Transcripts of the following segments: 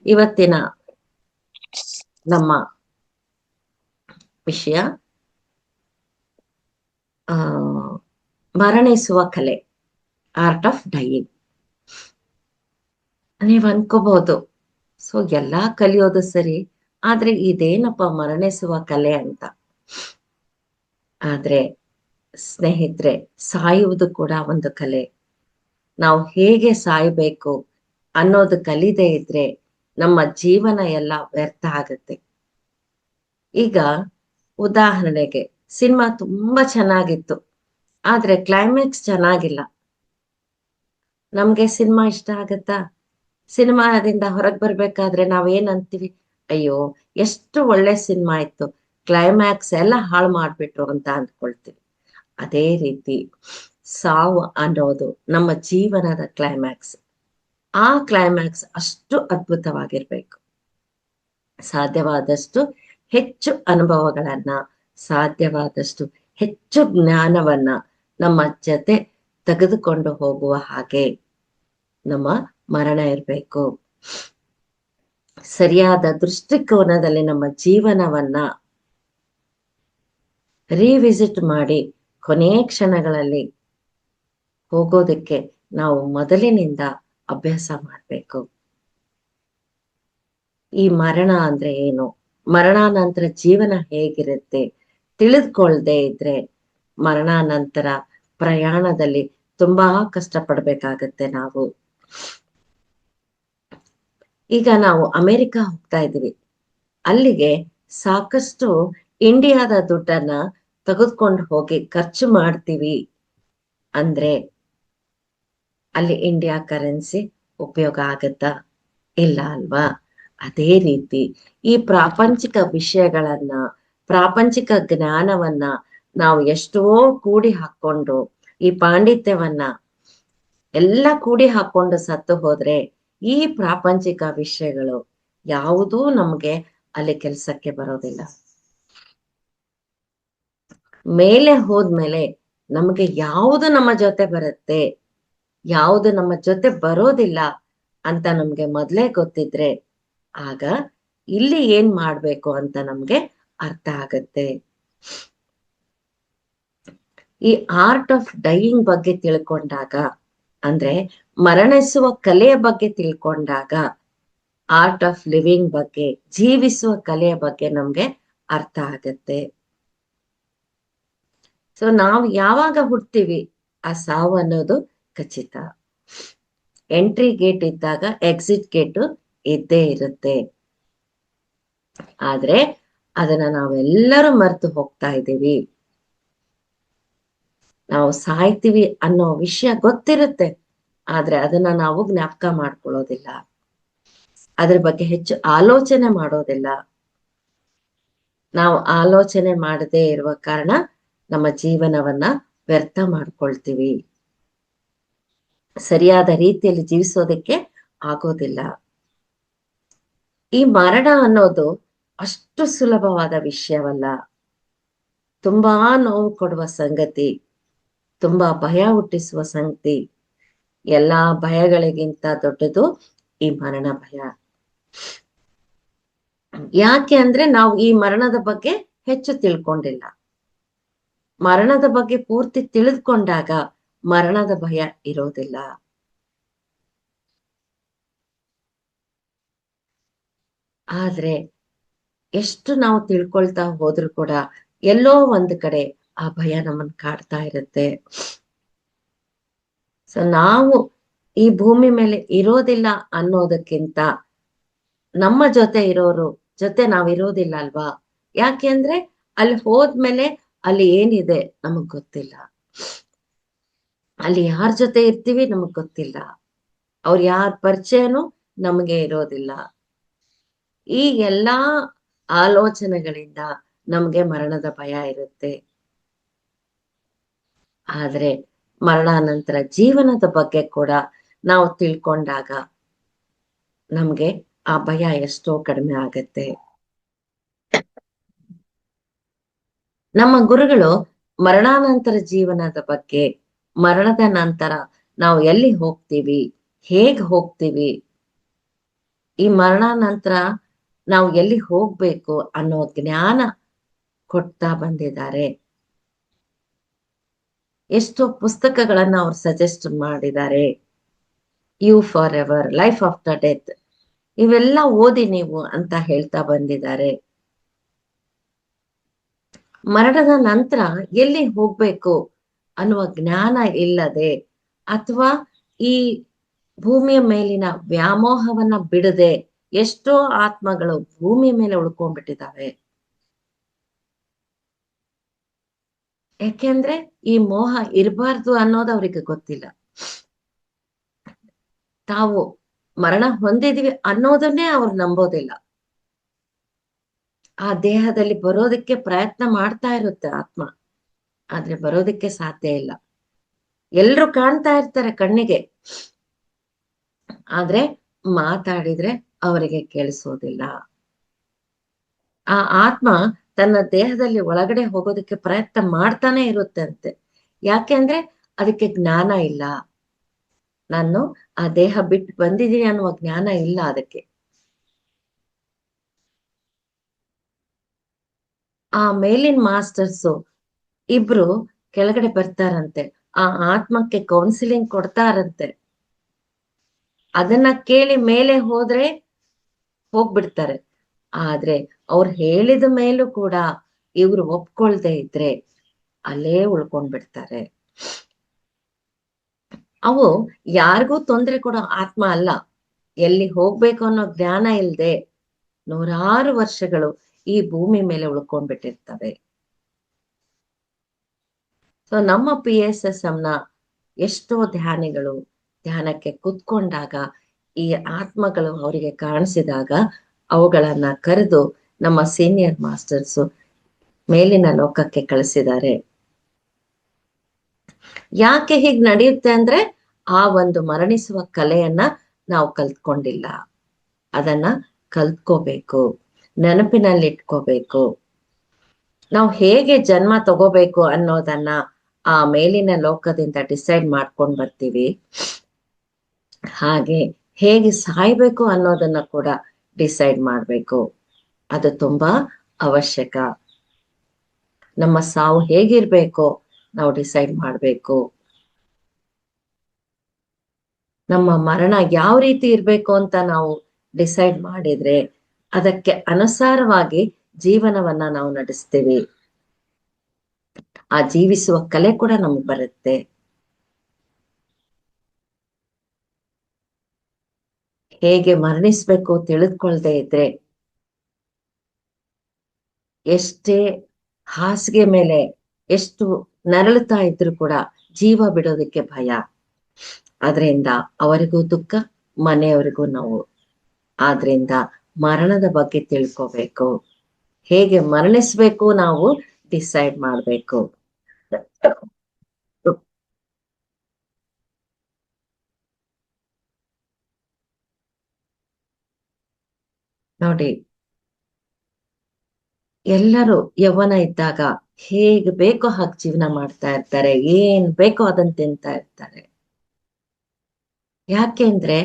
ಇವತ್ತಿನ ನಮ್ಮ ವಿಷಯ ಆ ಮರಣಿಸುವ ಕಲೆ, ಆರ್ಟ್ ಆಫ್ ಡೈಯಿಂಗ್. ನೀವ್ ಅನ್ಕೋಬಹುದು, ಸೊ ಎಲ್ಲಾ ಕಲಿಯೋದು ಸರಿ, ಆದ್ರೆ ಇದೇನಪ್ಪ ಮರಣಿಸುವ ಕಲೆ ಅಂತ. ಆದ್ರೆ ಸ್ನೇಹಿತರೆ, ಸಾಯುವುದು ಕೂಡ ಒಂದು ಕಲೆ. ನಾವು ಹೇಗೆ ಸಾಯ್ಬೇಕು ಅನ್ನೋದು ಕಲಿದೇ ಇದ್ರೆ ನಮ್ಮ ಜೀವನ ಎಲ್ಲ ವ್ಯರ್ಥ ಆಗುತ್ತೆ. ಈಗ ಉದಾಹರಣೆಗೆ ಸಿನಿಮಾ ತುಂಬಾ ಚೆನ್ನಾಗಿತ್ತು, ಆದ್ರೆ ಕ್ಲೈಮ್ಯಾಕ್ಸ್ ಚೆನ್ನಾಗಿಲ್ಲ. ನಮ್ಗೆ ಸಿನಿಮಾ ಇಷ್ಟ ಆಗತ್ತಾ? ಸಿನಿಮಾದಿಂದ ಹೊರಗೆ ಬರ್ಬೇಕಾದ್ರೆ ನಾವೇನ್ ಅಂತೀವಿ, ಅಯ್ಯೋ ಎಷ್ಟು ಒಳ್ಳೆ ಸಿನಿಮಾ ಇತ್ತು, ಕ್ಲೈಮ್ಯಾಕ್ಸ್ ಎಲ್ಲ ಹಾಳು ಮಾಡ್ಬಿಟ್ರು ಅಂತ ಅಂದ್ಕೊಳ್ತೀವಿ. ಅದೇ ರೀತಿ ಸಾವು ಅನ್ನೋದು ನಮ್ಮ ಜೀವನದ ಕ್ಲೈಮ್ಯಾಕ್ಸ್. ಆ ಕ್ಲೈಮ್ಯಾಕ್ಸ್ ಅಷ್ಟು ಅದ್ಭುತವಾಗಿರ್ಬೇಕು. ಸಾಧ್ಯವಾದಷ್ಟು ಹೆಚ್ಚು ಅನುಭವಗಳನ್ನ, ಸಾಧ್ಯವಾದಷ್ಟು ಹೆಚ್ಚು ಜ್ಞಾನವನ್ನ ನಮ್ಮ ಜೊತೆ ತೆಗೆದುಕೊಂಡು ಹೋಗುವ ಹಾಗೆ ನಮ್ಮ ಮರಣ ಇರಬೇಕು. ಸರಿಯಾದ ದೃಷ್ಟಿಕೋನದಲ್ಲಿ ನಮ್ಮ ಜೀವನವನ್ನ ರಿವಿಸಿಟ್ ಮಾಡಿ ಕೊನೆಯ ಕ್ಷಣಗಳಲ್ಲಿ ಹೋಗೋದಕ್ಕೆ ನಾವು ಮೊದಲಿನಿಂದ ಅಭ್ಯಾಸ ಮಾಡಬೇಕು. ಈ ಮರಣ ಅಂದ್ರೆ ಏನು, ಮರಣಾನಂತರ ಜೀವನ ಹೇಗಿರುತ್ತೆ ತಿಳಿದುಕೊಳ್ಳದೆ ಇದ್ರೆ ಮರಣಾನಂತರ ಪ್ರಯಾಣದಲ್ಲಿ ತುಂಬಾ ಕಷ್ಟಪಡ್ಬೇಕಾಗತ್ತೆ ನಾವು. ಈಗ ನಾವು ಅಮೆರಿಕ ಹೋಗ್ತಾ ಇದೀವಿ, ಅಲ್ಲಿಗೆ ಸಾಕಷ್ಟು ಇಂಡಿಯಾದ ದುಡ್ಡನ್ನ ತೆಗೆದುಕೊಂಡು ಹೋಗಿ ಖರ್ಚು ಮಾಡ್ತೀವಿ ಅಂದ್ರೆ ಅಲ್ಲಿ ಇಂಡಿಯಾ ಕರೆನ್ಸಿ ಉಪಯೋಗ ಆಗತ್ತಾ? ಇಲ್ಲ ಅಲ್ವಾ? ಅದೇ ರೀತಿ ಈ ಪ್ರಾಪಂಚಿಕ ವಿಷಯಗಳನ್ನ, ಪ್ರಾಪಂಚಿಕ ಜ್ಞಾನವನ್ನ ನಾವು ಎಷ್ಟೋ ಕೂಡಿ ಹಾಕೊಂಡು, ಈ ಪಾಂಡಿತ್ಯವನ್ನ ಎಲ್ಲ ಕೂಡಿ ಹಾಕೊಂಡು ಸತ್ತು ಹೋದ್ರೆ ಈ ಪ್ರಾಪಂಚಿಕ ವಿಷಯಗಳು ಯಾವುದೂ ನಮ್ಗೆ ಅಲ್ಲಿ ಕೆಲ್ಸಕ್ಕೆ ಬರೋದಿಲ್ಲ. ಮೇಲೆ ಹೋದ್ಮೇಲೆ ನಮಗೆ ಯಾವುದು ನಮ್ಮ ಜೊತೆ ಬರುತ್ತೆ, ಯಾವುದು ನಮ್ಮ ಜೊತೆ ಬರೋದಿಲ್ಲ ಅಂತ ನಮ್ಗೆ ಮೊದ್ಲೇ ಗೊತ್ತಿದ್ರೆ ಆಗ ಇಲ್ಲಿ ಏನ್ ಮಾಡ್ಬೇಕು ಅಂತ ನಮ್ಗೆ ಅರ್ಥ ಆಗತ್ತೆ. ಈ ಆರ್ಟ್ ಆಫ್ ಡೈಯಿಂಗ್ ಬಗ್ಗೆ ತಿಳ್ಕೊಂಡಾಗ, ಅಂದ್ರೆ ಮರಣಿಸುವ ಕಲೆಯ ಬಗ್ಗೆ ತಿಳ್ಕೊಂಡಾಗ, ಆರ್ಟ್ ಆಫ್ ಲಿವಿಂಗ್ ಬಗ್ಗೆ, ಜೀವಿಸುವ ಕಲೆಯ ಬಗ್ಗೆ ನಮ್ಗೆ ಅರ್ಥ ಆಗತ್ತೆ. ಸೊ ನಾವು ಯಾವಾಗ ಹುಡ್ತೀವಿ ಆ ಸಾವು ಅನ್ನೋದು ಖಚಿತ. ಎಂಟ್ರಿ ಗೇಟ್ ಇದ್ದಾಗ ಎಕ್ಸಿಟ್ ಗೇಟ್ ಇದ್ದೇ ಇರುತ್ತೆ. ಆದ್ರೆ ಅದನ್ನ ನಾವೆಲ್ಲರೂ ಮರೆತು ಹೋಗ್ತಾ ಇದ್ದೀವಿ. ನಾವು ಸಾಯ್ತೀವಿ ಅನ್ನೋ ವಿಷಯ ಗೊತ್ತಿರುತ್ತೆ, ಆದ್ರೆ ಅದನ್ನ ನಾವು ಜ್ಞಾಪಕ ಮಾಡ್ಕೊಳ್ಳೋದಿಲ್ಲ, ಅದ್ರ ಬಗ್ಗೆ ಹೆಚ್ಚು ಆಲೋಚನೆ ಮಾಡೋದಿಲ್ಲ. ನಾವು ಆಲೋಚನೆ ಮಾಡದೇ ಇರುವ ಕಾರಣ ನಮ್ಮ ಜೀವನವನ್ನ ವ್ಯರ್ಥ ಮಾಡ್ಕೊಳ್ತೀವಿ, ಸರಿಯಾದ ರೀತಿಯಲ್ಲಿ ಜೀವಿಸೋದಕ್ಕೆ ಆಗೋದಿಲ್ಲ. ಈ ಮರಣ ಅನ್ನೋದು ಅಷ್ಟು ಸುಲಭವಾದ ವಿಷಯವಲ್ಲ, ತುಂಬಾ ನೋವು ಕೊಡುವ ಸಂಗತಿ, ತುಂಬಾ ಭಯ ಹುಟ್ಟಿಸುವ ಸಂಗತಿ. ಎಲ್ಲಾ ಭಯಗಳಿಗಿಂತ ದೊಡ್ಡದು ಈ ಮರಣ ಭಯ. ಯಾಕೆ ಅಂದ್ರೆ ನಾವು ಈ ಮರಣದ ಬಗ್ಗೆ ಹೆಚ್ಚು ತಿಳ್ಕೊಂಡಿಲ್ಲ. ಮರಣದ ಬಗ್ಗೆ ಪೂರ್ತಿ ತಿಳಿದುಕೊಂಡಾಗ ಮರಣದ ಭಯ ಇರೋದಿಲ್ಲ. ಆದ್ರೆ ಎಷ್ಟು ನಾವು ತಿಳ್ಕೊಳ್ತಾ ಹೋದ್ರು ಕೂಡ ಎಲ್ಲೋ ಒಂದು ಕಡೆ ಆ ಭಯ ನಮ್ಮನ್ನ ಕಾಡ್ತಾ ಇರುತ್ತೆ. ಸೊ ನಾವು ಈ ಭೂಮಿ ಮೇಲೆ ಇರೋದಿಲ್ಲ ಅನ್ನೋದಕ್ಕಿಂತ ನಮ್ಮ ಜೊತೆ ಇರೋರು ಜೊತೆ ನಾವಿರೋದಿಲ್ಲ ಅಲ್ವಾ? ಯಾಕೆ ಅಂದ್ರೆ ಅಲ್ಲಿ ಹೋದ್ಮೇಲೆ ಅಲ್ಲಿ ಏನಿದೆ ನಮಗ್ ಗೊತ್ತಿಲ್ಲ, ಅಲ್ಲಿ ಯಾರ ಜೊತೆ ಇರ್ತೀವಿ ನಮಗ್ ಗೊತ್ತಿಲ್ಲ, ಅವ್ರ ಯಾರ ಪರಿಚಯನೂ ನಮಗೆ ಇರೋದಿಲ್ಲ. ಈ ಎಲ್ಲಾ ಆಲೋಚನೆಗಳಿಂದ ನಮ್ಗೆ ಮರಣದ ಭಯ ಇರುತ್ತೆ. ಆದ್ರೆ ಮರಣಾನಂತರ ಜೀವನದ ಬಗ್ಗೆ ಕೂಡ ನಾವು ತಿಳ್ಕೊಂಡಾಗ ನಮ್ಗೆ ಆ ಭಯ ಎಷ್ಟೋ ಕಡಿಮೆ ಆಗತ್ತೆ. ನಮ್ಮ ಗುರುಗಳು ಮರಣಾನಂತರ ಜೀವನದ ಬಗ್ಗೆ, ಮರಣದ ನಂತರ ನಾವು ಎಲ್ಲಿ ಹೋಗ್ತೀವಿ, ಹೇಗ್ ಹೋಗ್ತೀವಿ, ಈ ಮರಣ ನಂತರ ನಾವು ಎಲ್ಲಿ ಹೋಗ್ಬೇಕು ಅನ್ನೋ ಜ್ಞಾನ ಕೊಡ್ತಾ ಬಂದಿದ್ದಾರೆ. ಎಷ್ಟೋ ಪುಸ್ತಕಗಳನ್ನ ಅವ್ರು ಸಜೆಸ್ಟ್ ಮಾಡಿದ್ದಾರೆ. You forever, life after death, ಇವೆಲ್ಲ ಓದಿ ನೀವು ಅಂತ ಹೇಳ್ತಾ ಬಂದಿದ್ದಾರೆ. ಮರಣದ ನಂತರ ಎಲ್ಲಿ ಹೋಗ್ಬೇಕು ಅನ್ನುವ ಜ್ಞಾನ ಇಲ್ಲದೆ, ಅಥವಾ ಈ ಭೂಮಿಯ ಮೇಲಿನ ವ್ಯಾಮೋಹವನ್ನ ಬಿಡದೆ ಎಷ್ಟೋ ಆತ್ಮಗಳು ಭೂಮಿಯ ಮೇಲೆ ಉಳ್ಕೊಂಡ್ಬಿಟ್ಟಿದ್ದಾವೆ. ಯಾಕೆಂದ್ರೆ ಈ ಮೋಹ ಇರಬಾರ್ದು ಅನ್ನೋದು ಅವ್ರಿಗೆ ಗೊತ್ತಿಲ್ಲ. ತಾವು ಮರಣ ಹೊಂದಿದೀವಿ ಅನ್ನೋದನ್ನೇ ಅವ್ರು ನಂಬೋದಿಲ್ಲ. ಆ ದೇಹದಲ್ಲಿ ಬರೋದಕ್ಕೆ ಪ್ರಯತ್ನ ಮಾಡ್ತಾ ಇರುತ್ತೆ ಆತ್ಮ, ಆದ್ರೆ ಬರೋದಕ್ಕೆ ಸಾಧ್ಯ ಇಲ್ಲ. ಎಲ್ರು ಕಾಣ್ತಾ ಇರ್ತಾರೆ ಕಣ್ಣಿಗೆ, ಆದ್ರೆ ಮಾತಾಡಿದ್ರೆ ಅವರಿಗೆ ಕೇಳಿಸೋದಿಲ್ಲ. ಆ ಆತ್ಮ ತನ್ನ ದೇಹದಲ್ಲಿ ಒಳಗಡೆ ಹೋಗೋದಕ್ಕೆ ಪ್ರಯತ್ನ ಮಾಡ್ತಾನೆ ಇರುತ್ತೆ ಅಂತೆ. ಯಾಕೆಂದ್ರೆ ಅದಕ್ಕೆ ಜ್ಞಾನ ಇಲ್ಲ. ನಾನು ಆ ದೇಹ ಬಿಟ್ಟು ಬಂದಿದ್ದೀನಿ ಅನ್ನುವ ಜ್ಞಾನ ಇಲ್ಲ ಅದಕ್ಕೆ. ಆ ಮೇಲಿನ ಮಾಸ್ಟರ್ಸು ಇಬ್ರು ಕೆಳಗಡೆ ಬರ್ತಾರಂತೆ, ಆ ಆತ್ಮಕ್ಕೆ ಕೌನ್ಸಿಲಿಂಗ್ ಕೊಡ್ತಾರಂತೆ. ಅದನ್ನ ಕೇಳಿ ಮೇಲೆ ಹೋದ್ರೆ ಹೋಗ್ಬಿಡ್ತಾರೆ. ಆದ್ರೆ ಅವ್ರು ಹೇಳಿದ ಮೇಲೂ ಕೂಡ ಇವ್ರು ಒಪ್ಕೊಳ್ದೆ ಇದ್ರೆ ಅಲ್ಲೇ ಉಳ್ಕೊಂಡ್ಬಿಡ್ತಾರೆ. ಅವು ಯಾರಿಗೂ ತೊಂದರೆ ಕೊಡೋ ಆತ್ಮ ಅಲ್ಲ. ಎಲ್ಲಿ ಹೋಗ್ಬೇಕು ಅನ್ನೋ ಜ್ಞಾನ ಇಲ್ದೆ ನೂರಾರು ವರ್ಷಗಳು ಈ ಭೂಮಿ ಮೇಲೆ ಉಳ್ಕೊಂಡ್ಬಿಟ್ಟಿರ್ತವೆ. ಸೊ ನಮ್ಮ PSSM ಎಷ್ಟೋ ಧ್ಯಾನಿಗಳು ಧ್ಯಾನಕ್ಕೆ ಕುತ್ಕೊಂಡಾಗ ಈ ಆತ್ಮಗಳು ಅವರಿಗೆ ಕಾಣಿಸಿದಾಗ ಅವುಗಳನ್ನ ಕರೆದು ನಮ್ಮ ಸೀನಿಯರ್ ಮಾಸ್ಟರ್ಸ್ ಮೇಲಿನ ಲೋಕಕ್ಕೆ ಕಳಿಸಿದ್ದಾರೆ. ಯಾಕೆ ಹೀಗ್ ನಡೆಯುತ್ತೆ ಅಂದ್ರೆ, ಆ ಒಂದು ಮರಣಿಸುವ ಕಲೆಯನ್ನ ನಾವು ಕಲ್ತ್ಕೊಂಡಿಲ್ಲ. ಅದನ್ನ ಕಲ್ತ್ಕೋಬೇಕು, ನೆನಪಿನಲ್ಲಿ ಇಟ್ಕೋಬೇಕು. ನಾವು ಹೇಗೆ ಜನ್ಮ ತಗೋಬೇಕು ಅನ್ನೋದನ್ನ ಆ ಮೇಲಿನ ಲೋಕದಿಂದ ಡಿಸೈಡ್ ಮಾಡ್ಕೊಂಡ್ ಬರ್ತೀವಿ, ಹಾಗೆ ಹೇಗೆ ಸಾಯ್ಬೇಕು ಅನ್ನೋದನ್ನ ಕೂಡ ಡಿಸೈಡ್ ಮಾಡ್ಬೇಕು. ಅದು ತುಂಬಾ ಅವಶ್ಯಕ. ನಮ್ಮ ಸಾವು ಹೇಗಿರ್ಬೇಕೋ ನಾವು ಡಿಸೈಡ್ ಮಾಡ್ಬೇಕು. ನಮ್ಮ ಮರಣ ಯಾವ ರೀತಿ ಇರ್ಬೇಕು ಅಂತ ನಾವು ಡಿಸೈಡ್ ಮಾಡಿದ್ರೆ ಅದಕ್ಕೆ ಅನುಸಾರವಾಗಿ ಜೀವನವನ್ನ ನಾವು ನಡೆಸ್ತೀವಿ. ಆ ಜೀವಿಸುವ ಕಲೆ ಕೂಡ ನಮ್ಗೆ ಬರುತ್ತೆ. ಹೇಗೆ ಮರಣಿಸ್ಬೇಕು ತಿಳಿದುಕೊಳ್ದೆ ಇದ್ರೆ ಎಷ್ಟೇ ಹಾಸಿಗೆ ಮೇಲೆ ಎಷ್ಟು ನರಳುತ್ತಾ ಇದ್ರು ಕೂಡ ಜೀವ ಬಿಡೋದಕ್ಕೆ ಭಯ. ಆದ್ರಿಂದ ಅವರಿಗೂ ದುಃಖ, ಮನೆಯವರಿಗೂ ನೋವು. ಆದ್ರಿಂದ ಮರಣದ ಬಗ್ಗೆ ತಿಳ್ಕೋಬೇಕು. ಹೇಗೆ ಮರಣಿಸ್ಬೇಕು ನಾವು ಡಿಸೈಡ್ ಮಾಡ್ಬೇಕು. ನೋಡಿ, ಎಲ್ಲರೂ ಯೌವನ ಇದ್ದಾಗ ಹೇಗೆ ಬೇಕೋ ಹಾಗೆ ಜೀವನ ಮಾಡ್ತಾ ಇರ್ತಾರೆ, ಏನ್ ಬೇಕೋ ಅದನ್ನ ತಿಂತಾ ಇರ್ತಾರೆ. ಯಾಕೆಂದ್ರೆ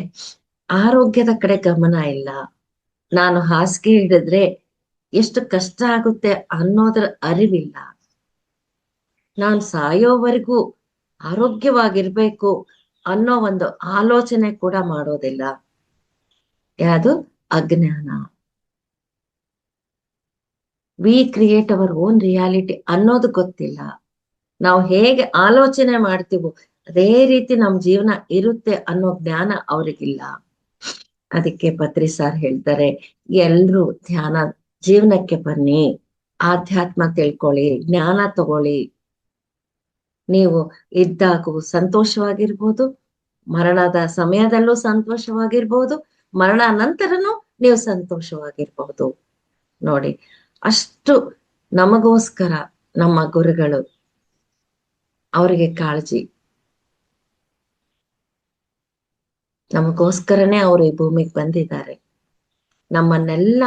ಆರೋಗ್ಯದ ಕಡೆ ಗಮನ ಇಲ್ಲ. ನಾನು ಹಾಸಿಗೆ ಹಿಡಿದ್ರೆ ಎಷ್ಟು ಕಷ್ಟ ಆಗುತ್ತೆ ಅನ್ನೋದ್ರ ಅರಿವಿಲ್ಲ. ನಾನ್ ಸಾಯೋವರೆಗೂ ಆರೋಗ್ಯವಾಗಿರ್ಬೇಕು ಅನ್ನೋ ಒಂದು ಆಲೋಚನೆ ಕೂಡ ಮಾಡೋದಿಲ್ಲ. ಯಾವುದು? ಅಜ್ಞಾನ. V create our own reality ಅನ್ನೋದು ಗೊತ್ತಿಲ್ಲ. ನಾವು ಹೇಗೆ ಆಲೋಚನೆ ಮಾಡ್ತೀವೋ ಅದೇ ರೀತಿ ನಮ್ ಜೀವನ ಇರುತ್ತೆ ಅನ್ನೋ ಜ್ಞಾನ ಅವ್ರಿಗಿಲ್ಲ. ಅದಕ್ಕೆ ಪತ್ರಿ ಸಾರ್ ಹೇಳ್ತಾರೆ, ಎಲ್ರೂ ಧ್ಯಾನ ಜೀವನಕ್ಕೆ ಬನ್ನಿ, ಆಧ್ಯಾತ್ಮ ತಿಳ್ಕೊಳ್ಳಿ, ಜ್ಞಾನ ತಗೊಳ್ಳಿ. ನೀವು ಇದ್ದಾಗೂ ಸಂತೋಷವಾಗಿರ್ಬೋದು, ಮರಣದ ಸಮಯದಲ್ಲೂ ಸಂತೋಷವಾಗಿರ್ಬೋದು, ಮರಣ ನಂತರನೂ ನೀವು ಸಂತೋಷವಾಗಿರ್ಬಹುದು. ನೋಡಿ, ಅಷ್ಟು ನಮಗೋಸ್ಕರ ನಮ್ಮ ಗುರುಗಳು, ಅವರಿಗೆ ಕಾಳಜಿ. ನಮಗೋಸ್ಕರನೇ ಅವರು ಈ ಭೂಮಿಗೆ ಬಂದಿದ್ದಾರೆ. ನಮ್ಮನ್ನೆಲ್ಲ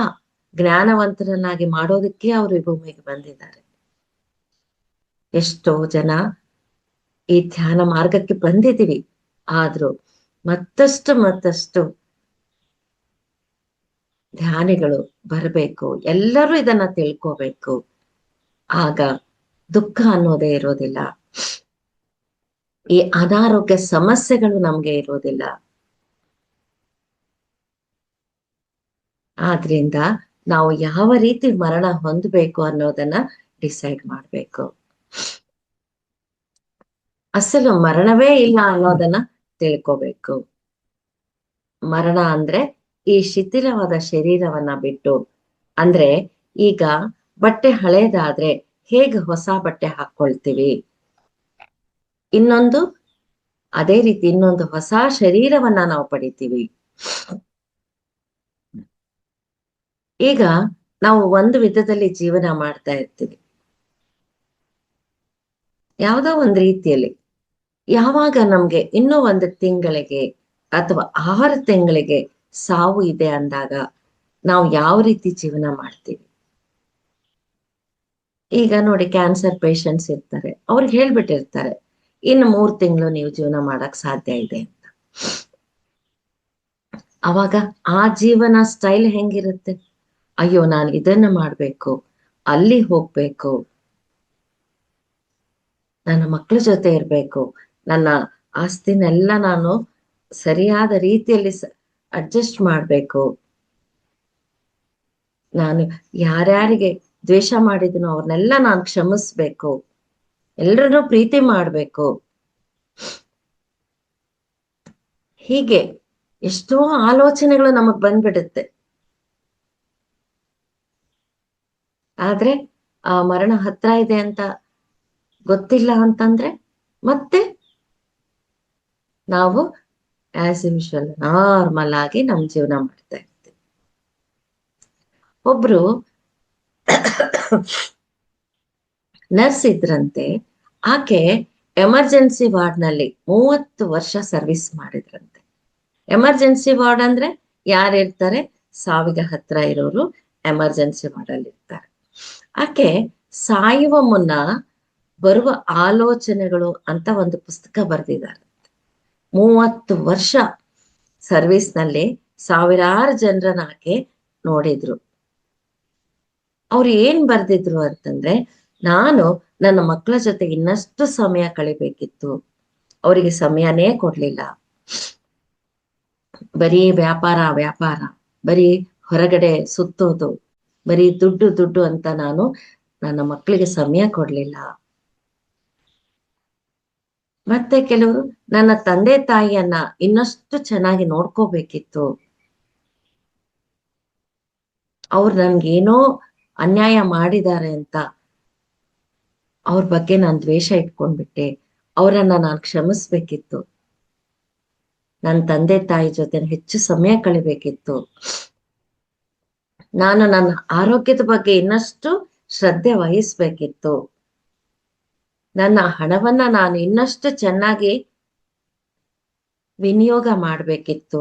ಜ್ಞಾನವಂತರನ್ನಾಗಿ ಮಾಡೋದಕ್ಕೆ ಅವರು ಈ ಭೂಮಿಗೆ ಬಂದಿದ್ದಾರೆ. ಎಷ್ಟೋ ಜನ ಈ ಧ್ಯಾನ ಮಾರ್ಗಕ್ಕೆ ಬಂದಿದ್ದೀವಿ, ಆದ್ರೂ ಮತ್ತಷ್ಟು ಧ್ಯಾನಿಗಳು ಬರಬೇಕು, ಎಲ್ಲರೂ ಇದನ್ನ ತಿಳ್ಕೋಬೇಕು. ಆಗ ದುಃಖ ಅನ್ನೋದೇ ಇರೋದಿಲ್ಲ, ಈ ಅನಾರೋಗ್ಯ ಸಮಸ್ಯೆಗಳು ನಮ್ಗೆ ಇರೋದಿಲ್ಲ. ಆದ್ರಿಂದ ನಾವು ಯಾವ ರೀತಿ ಮರಣ ಹೊಂದಬೇಕು ಅನ್ನೋದನ್ನ ಡಿಸೈಡ್ ಮಾಡ್ಬೇಕು. ಅಸಲು ಮರಣವೇ ಇಲ್ಲ ಅನ್ನೋದನ್ನ ತಿಳ್ಕೋಬೇಕು. ಮರಣ ಅಂದ್ರೆ ಈ ಶಿಥಿಲವಾದ ಶರೀರವನ್ನ ಬಿಟ್ಟು, ಅಂದ್ರೆ ಈಗ ಬಟ್ಟೆ ಹಳೇದಾದ್ರೆ ಹೇಗೆ ಹೊಸ ಬಟ್ಟೆ ಹಾಕೊಳ್ತೀವಿ, ಇನ್ನೊಂದು ಅದೇ ರೀತಿ ಇನ್ನೊಂದು ಹೊಸ ಶರೀರವನ್ನ ನಾವು ಪಡಿತೀವಿ. ಈಗ ನಾವು ಒಂದು ವಿಧದಲ್ಲಿ ಜೀವನ ಮಾಡ್ತಾ ಇರ್ತೀವಿ, ಯಾವುದೋ ಒಂದು ರೀತಿಯಲ್ಲಿ. ಯಾವಾಗ ನಮ್ಗೆ ಇನ್ನೂ ಒಂದು ತಿಂಗಳಿಗೆ ಅಥವಾ 6 ತಿಂಗಳಿಗೆ ಸಾವು ಇದೆ ಅಂದಾಗ ನಾವು ಯಾವ ರೀತಿ ಜೀವನ ಮಾಡ್ತೀವಿ? ಈಗ ನೋಡಿ, ಕ್ಯಾನ್ಸರ್ ಪೇಷಂಟ್ಸ್ ಇರ್ತಾರೆ, ಅವ್ರಿಗೆ ಹೇಳ್ಬಿಟ್ಟಿರ್ತಾರೆ ಇನ್ನು 3 ತಿಂಗಳು ನೀವು ಜೀವನ ಮಾಡಕ್ ಸಾಧ್ಯ ಇದೆ ಅಂತ. ಅವಾಗ ಆ ಜೀವನ ಸ್ಟೈಲ್ ಹೆಂಗಿರುತ್ತೆ? ಅಯ್ಯೋ, ನಾನು ಇದನ್ನ ಮಾಡ್ಬೇಕು, ಅಲ್ಲಿ ಹೋಗ್ಬೇಕು, ನನ್ನ ಮಕ್ಕಳ ಜೊತೆ ಇರ್ಬೇಕು, ನನ್ನ ಆಸ್ತಿನೆಲ್ಲ ನಾನು ಸರಿಯಾದ ರೀತಿಯಲ್ಲಿ ಅಡ್ಜಸ್ಟ್ ಮಾಡ್ಬೇಕು, ನಾನು ಯಾರ್ಯಾರಿಗೆ ದ್ವೇಷ ಮಾಡಿದನೋ ಅವ್ರನ್ನೆಲ್ಲ ನಾನು ಕ್ಷಮಿಸ್ಬೇಕು, ಎಲ್ರನ್ನೂ ಪ್ರೀತಿ ಮಾಡ್ಬೇಕು. ಹೀಗೆ ಎಷ್ಟೋ ಆಲೋಚನೆಗಳು ನಮಗ್ ಬಂದ್ಬಿಡುತ್ತೆ. ಆದ್ರೆ ಆ ಮರಣ ಹತ್ರ ಇದೆ ಅಂತ ಗೊತ್ತಿಲ್ಲ ಅಂತಂದ್ರೆ ಮತ್ತೆ ನಾವು ಆಸ್ ಯೂಶುವಲ್ ನಾರ್ಮಲ್ ಆಗಿ ನಮ್ ಜೀವನ ಮಾಡ್ತಾ ಇರ್ತೀವಿ. ಒಬ್ರು ನರ್ಸ್ ಇದ್ರಂತೆ, ಆಕೆ ಎಮರ್ಜೆನ್ಸಿ ವಾರ್ಡ್ ನಲ್ಲಿ 30 ವರ್ಷ ಸರ್ವಿಸ್ ಮಾಡಿದ್ರಂತೆ. ಎಮರ್ಜೆನ್ಸಿ ವಾರ್ಡ್ ಅಂದ್ರೆ ಯಾರಿರ್ತಾರೆ? ಸಾವಿಗೆ ಹತ್ರ ಇರೋರು ಎಮರ್ಜೆನ್ಸಿ ವಾರ್ಡ್ ಅಲ್ಲಿ ಇರ್ತಾರೆ. ಆಕೆ ಸಾಯುವ ಮುನ್ನ ಬರುವ ಆಲೋಚನೆಗಳು ಅಂತ ಒಂದು ಪುಸ್ತಕ ಬರೆದಿದ್ದಾರೆ. 30 ವರ್ಷ ಸರ್ವಿಸ್ ನಲ್ಲಿ ಸಾವಿರಾರು ಜನರನ್ನ ಆಕೆ ನೋಡಿದ್ರು. ಅವ್ರು ಏನ್ ಬರ್ದಿದ್ರು ಅಂತಂದ್ರೆ, ನಾನು ನನ್ನ ಮಕ್ಕಳ ಜೊತೆ ಇನ್ನಷ್ಟು ಸಮಯ ಕಳಿಬೇಕಿತ್ತು, ಅವರಿಗೆ ಸಮಯನೇ ಕೊಡ್ಲಿಲ್ಲ, ಬರೀ ವ್ಯಾಪಾರ ವ್ಯಾಪಾರ, ಬರೀ ಹೊರಗಡೆ ಸುತ್ತೋದು, ಬರೀ ದುಡ್ಡು ದುಡ್ಡು ಅಂತ ನಾನು ನನ್ನ ಮಕ್ಕಳಿಗೆ ಸಮಯ ಕೊಡ್ಲಿಲ್ಲ. ಮತ್ತೆ ಕೆಲವರು, ನನ್ನ ತಂದೆ ತಾಯಿಯನ್ನ ಇನ್ನಷ್ಟು ಚೆನ್ನಾಗಿ ನೋಡ್ಕೋಬೇಕಿತ್ತು, ಅವ್ರು ನನ್ಗೇನೋ ಅನ್ಯಾಯ ಮಾಡಿದ್ದಾರೆ ಅಂತ ಅವ್ರ ಬಗ್ಗೆ ನಾನು ದ್ವೇಷ ಇಟ್ಕೊಂಡ್ಬಿಟ್ಟೆ, ಅವರನ್ನ ನಾನು ಕ್ಷಮಿಸ್ಬೇಕಿತ್ತು, ನನ್ನ ತಂದೆ ತಾಯಿ ಜೊತೆ ಹೆಚ್ಚು ಸಮಯ ಕಳಿಬೇಕಿತ್ತು, ನಾನು ನನ್ನ ಆರೋಗ್ಯದ ಬಗ್ಗೆ ಇನ್ನಷ್ಟು ಶ್ರದ್ಧೆ ವಹಿಸ್ಬೇಕಿತ್ತು, ನನ್ನ ಹಣವನ್ನ ನಾನು ಇನ್ನಷ್ಟು ಚೆನ್ನಾಗಿ ವಿನಿಯೋಗ ಮಾಡ್ಬೇಕಿತ್ತು.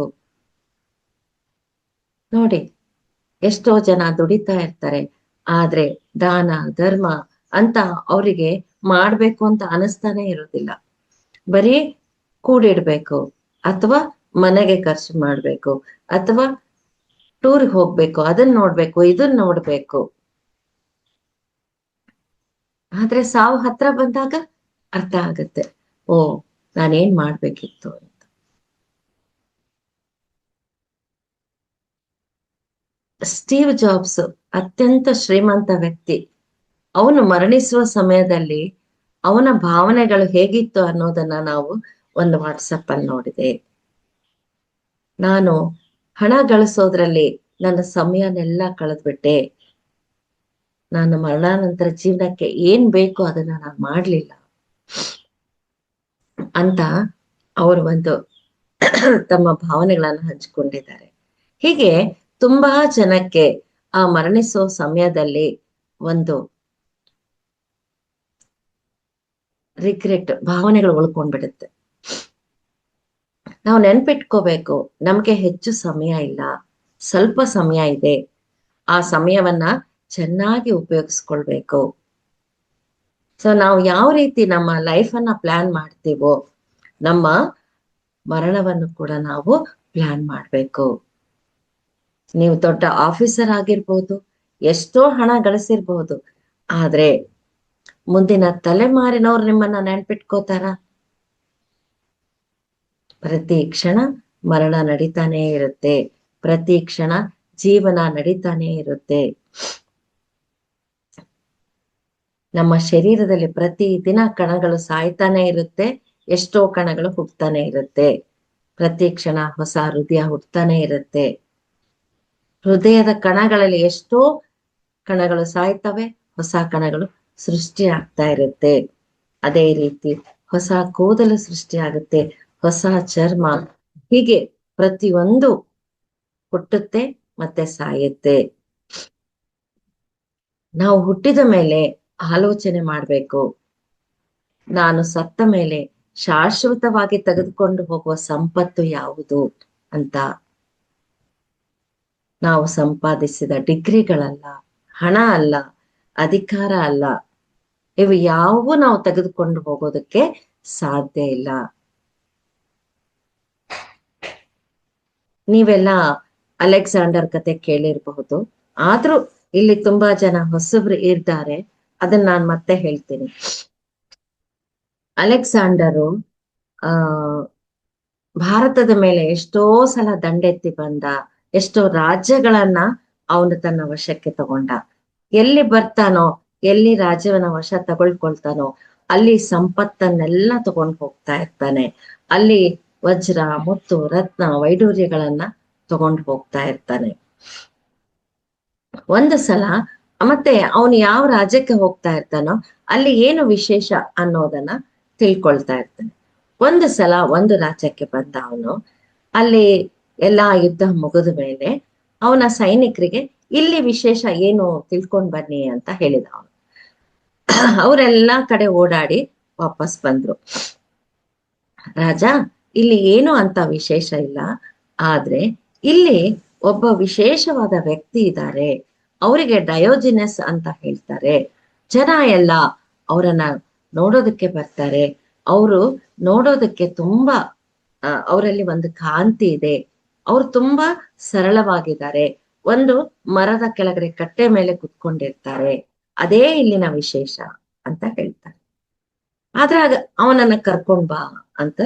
ನೋಡಿ, ಎಷ್ಟೋ ಜನ ದುಡಿತಾ ಇರ್ತಾರೆ, ಆದ್ರೆ ದಾನ ಧರ್ಮ ಅಂತ ಅವರಿಗೆ ಮಾಡ್ಬೇಕು ಅಂತ ಅನಿಸ್ತಾನೆ ಇರೋದಿಲ್ಲ. ಬರೀ ಕೂಡಿಡ್ಬೇಕು, ಅಥವಾ ಮನೆಗೆ ಖರ್ಚು ಮಾಡ್ಬೇಕು, ಅಥವಾ ಟೂರ್ಗೆ ಹೋಗ್ಬೇಕು, ಅದನ್ನ ನೋಡ್ಬೇಕು, ಇದನ್ನ ನೋಡ್ಬೇಕು. ಆದ್ರೆ ಸಾವು ಹತ್ರ ಬಂದಾಗ ಅರ್ಥ ಆಗತ್ತೆ, ಓ, ನಾನೇನ್ ಮಾಡ್ಬೇಕಿತ್ತು ಅಂತ. ಸ್ಟೀವ್ ಜಾಬ್ಸ್ ಅತ್ಯಂತ ಶ್ರೀಮಂತ ವ್ಯಕ್ತಿ. ಅವನು ಮರಣಿಸುವ ಸಮಯದಲ್ಲಿ ಅವನ ಭಾವನೆಗಳು ಹೇಗಿತ್ತು ಅನ್ನೋದನ್ನ ನಾವು ಒಂದು ವಾಟ್ಸಪ್ ಅಲ್ಲಿ ನೋಡಿದೆ. ನಾನು ಹಣ ಗಳಿಸೋದ್ರಲ್ಲಿ ನನ್ನ ಸಮಯನೆಲ್ಲ ಕಳೆದ್ಬಿಟ್ಟೆ, ನಾನು ಮರಣಾನಂತರ ಜೀವನಕ್ಕೆ ಏನ್ ಬೇಕು ಅದನ್ನ ನಾನು ಮಾಡ್ಲಿಲ್ಲ ಅಂತ ಅವರು ಒಂದು ತಮ್ಮ ಭಾವನೆಗಳನ್ನ ಹಂಚಿಕೊಂಡಿದ್ದಾರೆ. ಹೀಗೆ ತುಂಬಾ ಜನಕ್ಕೆ ಆ ಮರಣಿಸೋ ಸಮಯದಲ್ಲಿ ಒಂದು ರಿಗ್ರೆಟ್ ಭಾವನೆಗಳು ಉಳ್ಕೊಂಡ್ಬಿಡುತ್ತೆ. ನಾವು ನೆನ್ಪಿಟ್ಕೋಬೇಕು, ನಮ್ಗೆ ಹೆಚ್ಚು ಸಮಯ ಇಲ್ಲ, ಸ್ವಲ್ಪ ಸಮಯ ಇದೆ, ಆ ಸಮಯವನ್ನ ಚೆನ್ನಾಗಿ ಉಪಯೋಗಿಸ್ಕೊಳ್ಬೇಕು. ಸೊ ನಾವು ಯಾವ ರೀತಿ ನಮ್ಮ ಲೈಫ್ ಅನ್ನ ಪ್ಲಾನ್ ಮಾಡ್ತೀವೋ, ನಮ್ಮ ಮರಣವನ್ನು ಕೂಡ ನಾವು ಪ್ಲಾನ್ ಮಾಡ್ಬೇಕು. ನೀವು ದೊಡ್ಡ ಆಫೀಸರ್ ಆಗಿರ್ಬೋದು, ಎಷ್ಟೋ ಹಣ ಗಳಿಸಿರ್ಬೋದು, ಆದ್ರೆ ಮುಂದಿನ ತಲೆಮಾರಿನವ್ರು ನಿಮ್ಮನ್ನ ನೆನ್ಪಿಟ್ಕೋತಾರ? ಪ್ರತಿ ಕ್ಷಣ ಮರಣ ನಡೀತಾನೆ ಇರುತ್ತೆ, ಪ್ರತಿ ಕ್ಷಣ ಜೀವನ ನಡೀತಾನೆ ಇರುತ್ತೆ. ನಮ್ಮ ಶರೀರದಲ್ಲಿ ಪ್ರತಿ ದಿನ ಕಣಗಳು ಸಾಯ್ತಾನೆ ಇರುತ್ತೆ, ಎಷ್ಟೋ ಕಣಗಳು ಹುಟ್ಟತಾನೆ ಇರುತ್ತೆ. ಪ್ರತಿ ಕ್ಷಣ ಹೊಸ ಹೃದಯ ಹುಟ್ಟತಾನೆ ಇರುತ್ತೆ. ಹೃದಯದ ಕಣಗಳಲ್ಲಿ ಎಷ್ಟೋ ಕಣಗಳು ಸಾಯ್ತವೆ, ಹೊಸ ಕಣಗಳು ಸೃಷ್ಟಿ ಆಗ್ತಾ ಇರುತ್ತೆ. ಅದೇ ರೀತಿ ಹೊಸ ಕೂದಲು ಸೃಷ್ಟಿ ಆಗುತ್ತೆ, ಹೊಸ ಚರ್ಮ, ಹೀಗೆ ಪ್ರತಿಯೊಂದು ಹುಟ್ಟುತ್ತೆ ಮತ್ತೆ ಸಾಯುತ್ತೆ. ನಾವು ಹುಟ್ಟಿದ ಮೇಲೆ ಆಲೋಚನೆ ಮಾಡ್ಬೇಕು, ನಾನು ಸತ್ತ ಮೇಲೆ ಶಾಶ್ವತವಾಗಿ ತೆಗೆದುಕೊಂಡು ಹೋಗುವ ಸಂಪತ್ತು ಯಾವುದು ಅಂತ. ನಾವು ಸಂಪಾದಿಸಿದ ಡಿಗ್ರಿಗಳಲ್ಲ, ಹಣ ಅಲ್ಲ, ಅಧಿಕಾರ ಅಲ್ಲ, ಇವು ಯಾವುವು ನಾವು ತೆಗೆದುಕೊಂಡು ಹೋಗೋದಕ್ಕೆ ಸಾಧ್ಯ ಇಲ್ಲ. ನೀವೆಲ್ಲ ಅಲೆಕ್ಸಾಂಡರ್ ಕತೆ ಕೇಳಿರಬಹುದು, ಆದ್ರೂ ಇಲ್ಲಿ ತುಂಬಾ ಜನ ಹೊಸಬ್ರು ಇರ್ತಾರೆ, ಅದನ್ನ ನಾನು ಮತ್ತೆ ಹೇಳ್ತೀನಿ. ಅಲೆಕ್ಸಾಂಡರು ಆ ಭಾರತದ ಮೇಲೆ ಎಷ್ಟೋ ಸಲ ದಂಡೆತ್ತಿ ಬಂದ, ಎಷ್ಟೋ ರಾಜ್ಯಗಳನ್ನ ಅವನು ತನ್ನ ವಶಕ್ಕೆ ತಗೊಂಡ. ಎಲ್ಲಿ ಬರ್ತಾನೋ, ಎಲ್ಲಿ ರಾಜ್ಯವನ್ನ ವಶ ತಗೊಳ್ಕೊಳ್ತಾನೋ, ಅಲ್ಲಿ ಸಂಪತ್ತನ್ನೆಲ್ಲ ತಗೊಂಡು ಹೋಗ್ತಾ ಇರ್ತಾನೆ. ಅಲ್ಲಿ ವಜ್ರ, ಮುತ್ತು, ರತ್ನ, ವೈಡೂರ್ಯಗಳನ್ನ ತಗೊಂಡು ಹೋಗ್ತಾ ಇರ್ತಾನೆ. ಒಂದು ಸಲ ಮತ್ತೆ ಅವನು ಯಾವ ರಾಜ್ಯಕ್ಕೆ ಹೋಗ್ತಾ ಇರ್ತಾನೋ ಅಲ್ಲಿ ಏನು ವಿಶೇಷ ಅನ್ನೋದನ್ನ ತಿಳ್ಕೊಳ್ತಾ ಇರ್ತಾನೆ. ಒಂದು ಸಲ ಒಂದು ರಾಜ್ಯಕ್ಕೆ ಬಂದ ಅವನು, ಅಲ್ಲಿ ಎಲ್ಲಾ ಯುದ್ಧ ಮುಗಿದ ಮೇಲೆ ಅವನ ಸೈನಿಕರಿಗೆ ಇಲ್ಲಿ ವಿಶೇಷ ಏನು ತಿಳ್ಕೊಂಡ್ ಬನ್ನಿ ಅಂತ ಹೇಳಿದ ಅವನು. ಅವರೆಲ್ಲಾ ಕಡೆ ಓಡಾಡಿ ವಾಪಸ್ ಬಂದ್ರು. ರಾಜ, ಇಲ್ಲಿ ಏನು ಅಂತ ವಿಶೇಷ ಇಲ್ಲ, ಆದ್ರೆ ಇಲ್ಲಿ ಒಬ್ಬ ವಿಶೇಷವಾದ ವ್ಯಕ್ತಿ ಇದ್ದಾರೆ, ಅವರಿಗೆ ಡಯೋಜಿನಸ್ ಅಂತ ಹೇಳ್ತಾರೆ. ಜನ ಎಲ್ಲ ಅವರನ್ನ ನೋಡೋದಕ್ಕೆ ಬರ್ತಾರೆ. ಅವರು ನೋಡೋದಕ್ಕೆ ತುಂಬಾ ಅವರಲ್ಲಿ ಒಂದು ಕಾಂತಿ ಇದೆ, ಅವ್ರು ತುಂಬಾ ಸರಳವಾಗಿದ್ದಾರೆ, ಒಂದು ಮರದ ಕೆಳಗಡೆ ಕಟ್ಟೆ ಮೇಲೆ ಕುತ್ಕೊಂಡಿರ್ತಾರೆ, ಅದೇ ಇಲ್ಲಿನ ವಿಶೇಷ ಅಂತ ಹೇಳ್ತಾರೆ. ಆದ್ರೆ ಆಗ ಅವನನ್ನ ಕರ್ಕೊಂಡ್ ಬಾ ಅಂತ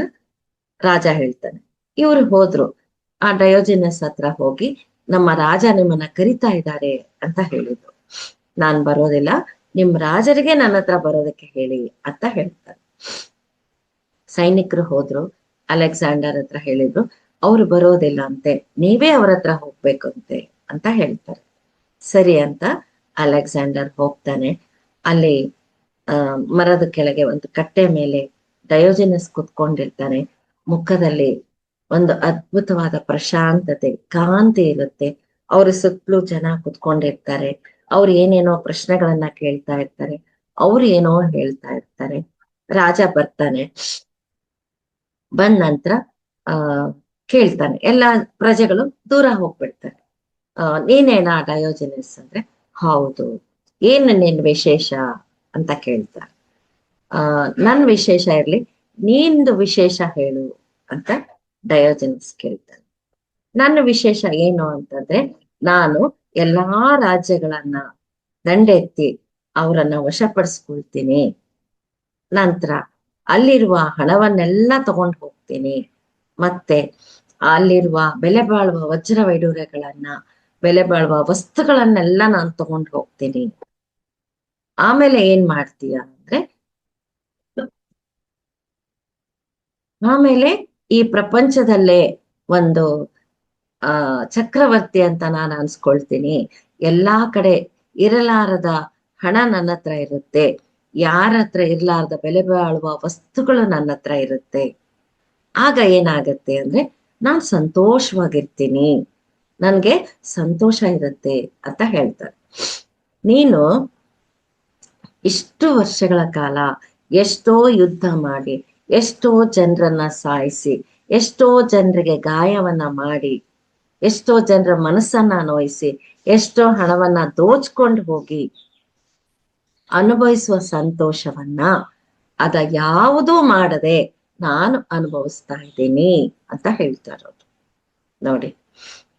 ರಾಜ ಹೇಳ್ತಾನೆ. ಇವ್ರು ಹೋದ್ರು, ಆ ಡಯೋಜಿನಸ್ ಹತ್ರ ಹೋಗಿ ನಮ್ಮ ರಾಜ ನಿಮ್ಮನ್ನ ಕರಿತಾ ಇದ್ದಾರೆ ಅಂತ ಹೇಳಿದ್ರು. ನಾನ್ ಬರೋದಿಲ್ಲ, ನಿಮ್ ರಾಜರಿಗೆ ನನ್ನ ಹತ್ರ ಬರೋದಕ್ಕೆ ಹೇಳಿ ಅಂತ ಹೇಳ್ತಾರೆ. ಸೈನಿಕರು ಹೋದ್ರು, ಅಲೆಕ್ಸಾಂಡರ್ ಹತ್ರ ಹೇಳಿದ್ರು, ಅವ್ರು ಬರೋದಿಲ್ಲ ಅಂತೆ, ನೀವೇ ಅವ್ರ ಹತ್ರ ಹೋಗ್ಬೇಕಂತೆ ಅಂತ ಹೇಳ್ತಾರೆ. ಸರಿ ಅಂತ ಅಲೆಕ್ಸಾಂಡರ್ ಹೋಗ್ತಾನೆ. ಅಲ್ಲಿ ಮರದ ಕೆಳಗೆ ಒಂದು ಕಟ್ಟೆ ಮೇಲೆ ಡಯೋಜಿನಸ್ ಕುತ್ಕೊಂಡಿರ್ತಾನೆ. ಮುಖದಲ್ಲಿ ಒಂದು ಅದ್ಭುತವಾದ ಪ್ರಶಾಂತತೆ, ಕಾಂತಿ ಇರುತ್ತೆ. ಅವ್ರ ಸುತ್ತಲೂ ಜನ ಕುತ್ಕೊಂಡಿರ್ತಾರೆ. ಅವ್ರು ಏನೇನೋ ಪ್ರಶ್ನೆಗಳನ್ನ ಕೇಳ್ತಾ ಇರ್ತಾರೆ, ಅವ್ರು ಏನೋ ಹೇಳ್ತಾ ಇರ್ತಾರೆ. ರಾಜ ಬರ್ತಾನೆ. ಬಂದ ನಂತರ ಆ ಕೇಳ್ತಾನೆ, ಎಲ್ಲಾ ಪ್ರಜೆಗಳು ದೂರ ಹೋಗ್ಬಿಡ್ತಾರೆ. ನೀನೇನಾ ಡಯೋಜಿನಸ್ ಅಂದ್ರೆ, ಹೌದು, ಏನ್ ನಿನ್ ವಿಶೇಷ ಅಂತ ಕೇಳ್ತಾರೆ. ನನ್ ವಿಶೇಷ ಇರ್ಲಿ, ನಿಂದು ವಿಶೇಷ ಹೇಳು ಅಂತ ಡಯೋಜಿನಸ್ ಕೇಳ್ತಾನೆ. ನನ್ನ ವಿಶೇಷ ಏನು ಅಂತಂದ್ರೆ, ನಾನು ಎಲ್ಲಾ ರಾಜ್ಯಗಳನ್ನ ದಂಡೆತ್ತಿ ಅವರನ್ನ ವಶಪಡಿಸ್ಕೊಳ್ತೀನಿ, ನಂತರ ಅಲ್ಲಿರುವ ಹಣವನ್ನೆಲ್ಲ ತಗೊಂಡು ಹೋಗ್ತೀನಿ, ಮತ್ತೆ ಅಲ್ಲಿರುವ ಬೆಲೆ ಬಾಳುವ ವಜ್ರ ವೈಡೂರ್ಯಗಳನ್ನ, ಬೆಲೆ ಬಾಳುವ ವಸ್ತುಗಳನ್ನೆಲ್ಲ ನಾನು ತಗೊಂಡು ಹೋಗ್ತೀನಿ. ಆಮೇಲೆ ಏನ್ ಮಾಡ್ತೀಯ ಅಂದ್ರೆ, ಆಮೇಲೆ ಈ ಪ್ರಪಂಚದಲ್ಲೇ ಒಂದು ಚಕ್ರವರ್ತಿ ಅಂತ ನಾನು ಅನ್ಸ್ಕೊಳ್ತೀನಿ. ಎಲ್ಲಾ ಕಡೆ ಇರಲಾರದ ಹಣ ನನ್ನ ಹತ್ರ ಇರುತ್ತೆ, ಯಾರ ಹತ್ರ ಇರ್ಲಾರ್ದ ಬೆಲೆ ಬಾಳುವ ವಸ್ತುಗಳು ನನ್ನ ಹತ್ರ ಇರುತ್ತೆ. ಆಗ ಏನಾಗತ್ತೆ ಅಂದ್ರೆ, ನಾನ್ ಸಂತೋಷವಾಗಿರ್ತೀನಿ, ನನ್ಗೆ ಸಂತೋಷ ಇರುತ್ತೆ ಅಂತ ಹೇಳ್ತಾರೆ. ನೀನು ಇಷ್ಟು ವರ್ಷಗಳ ಕಾಲ ಎಷ್ಟೋ ಯುದ್ಧ ಮಾಡಿ, ಎಷ್ಟೋ ಜನರನ್ನ ಸಾಯಿಸಿ, ಎಷ್ಟೋ ಜನರಿಗೆ ಗಾಯವನ್ನ ಮಾಡಿ, ಎಷ್ಟೋ ಜನರ ಮನಸ್ಸನ್ನ ನೋಯಿಸಿ, ಎಷ್ಟೋ ಹಣವನ್ನ ದೋಚ್ಕೊಂಡು ಹೋಗಿ ಅನುಭವಿಸುವ ಸಂತೋಷವನ್ನ ಅದ ಯಾವುದೂ ಮಾಡದೆ ನಾನು ಅನುಭವಿಸ್ತಾ ಇದ್ದೀನಿ ಅಂತ ಹೇಳ್ತಾರ ನೋಡಿ.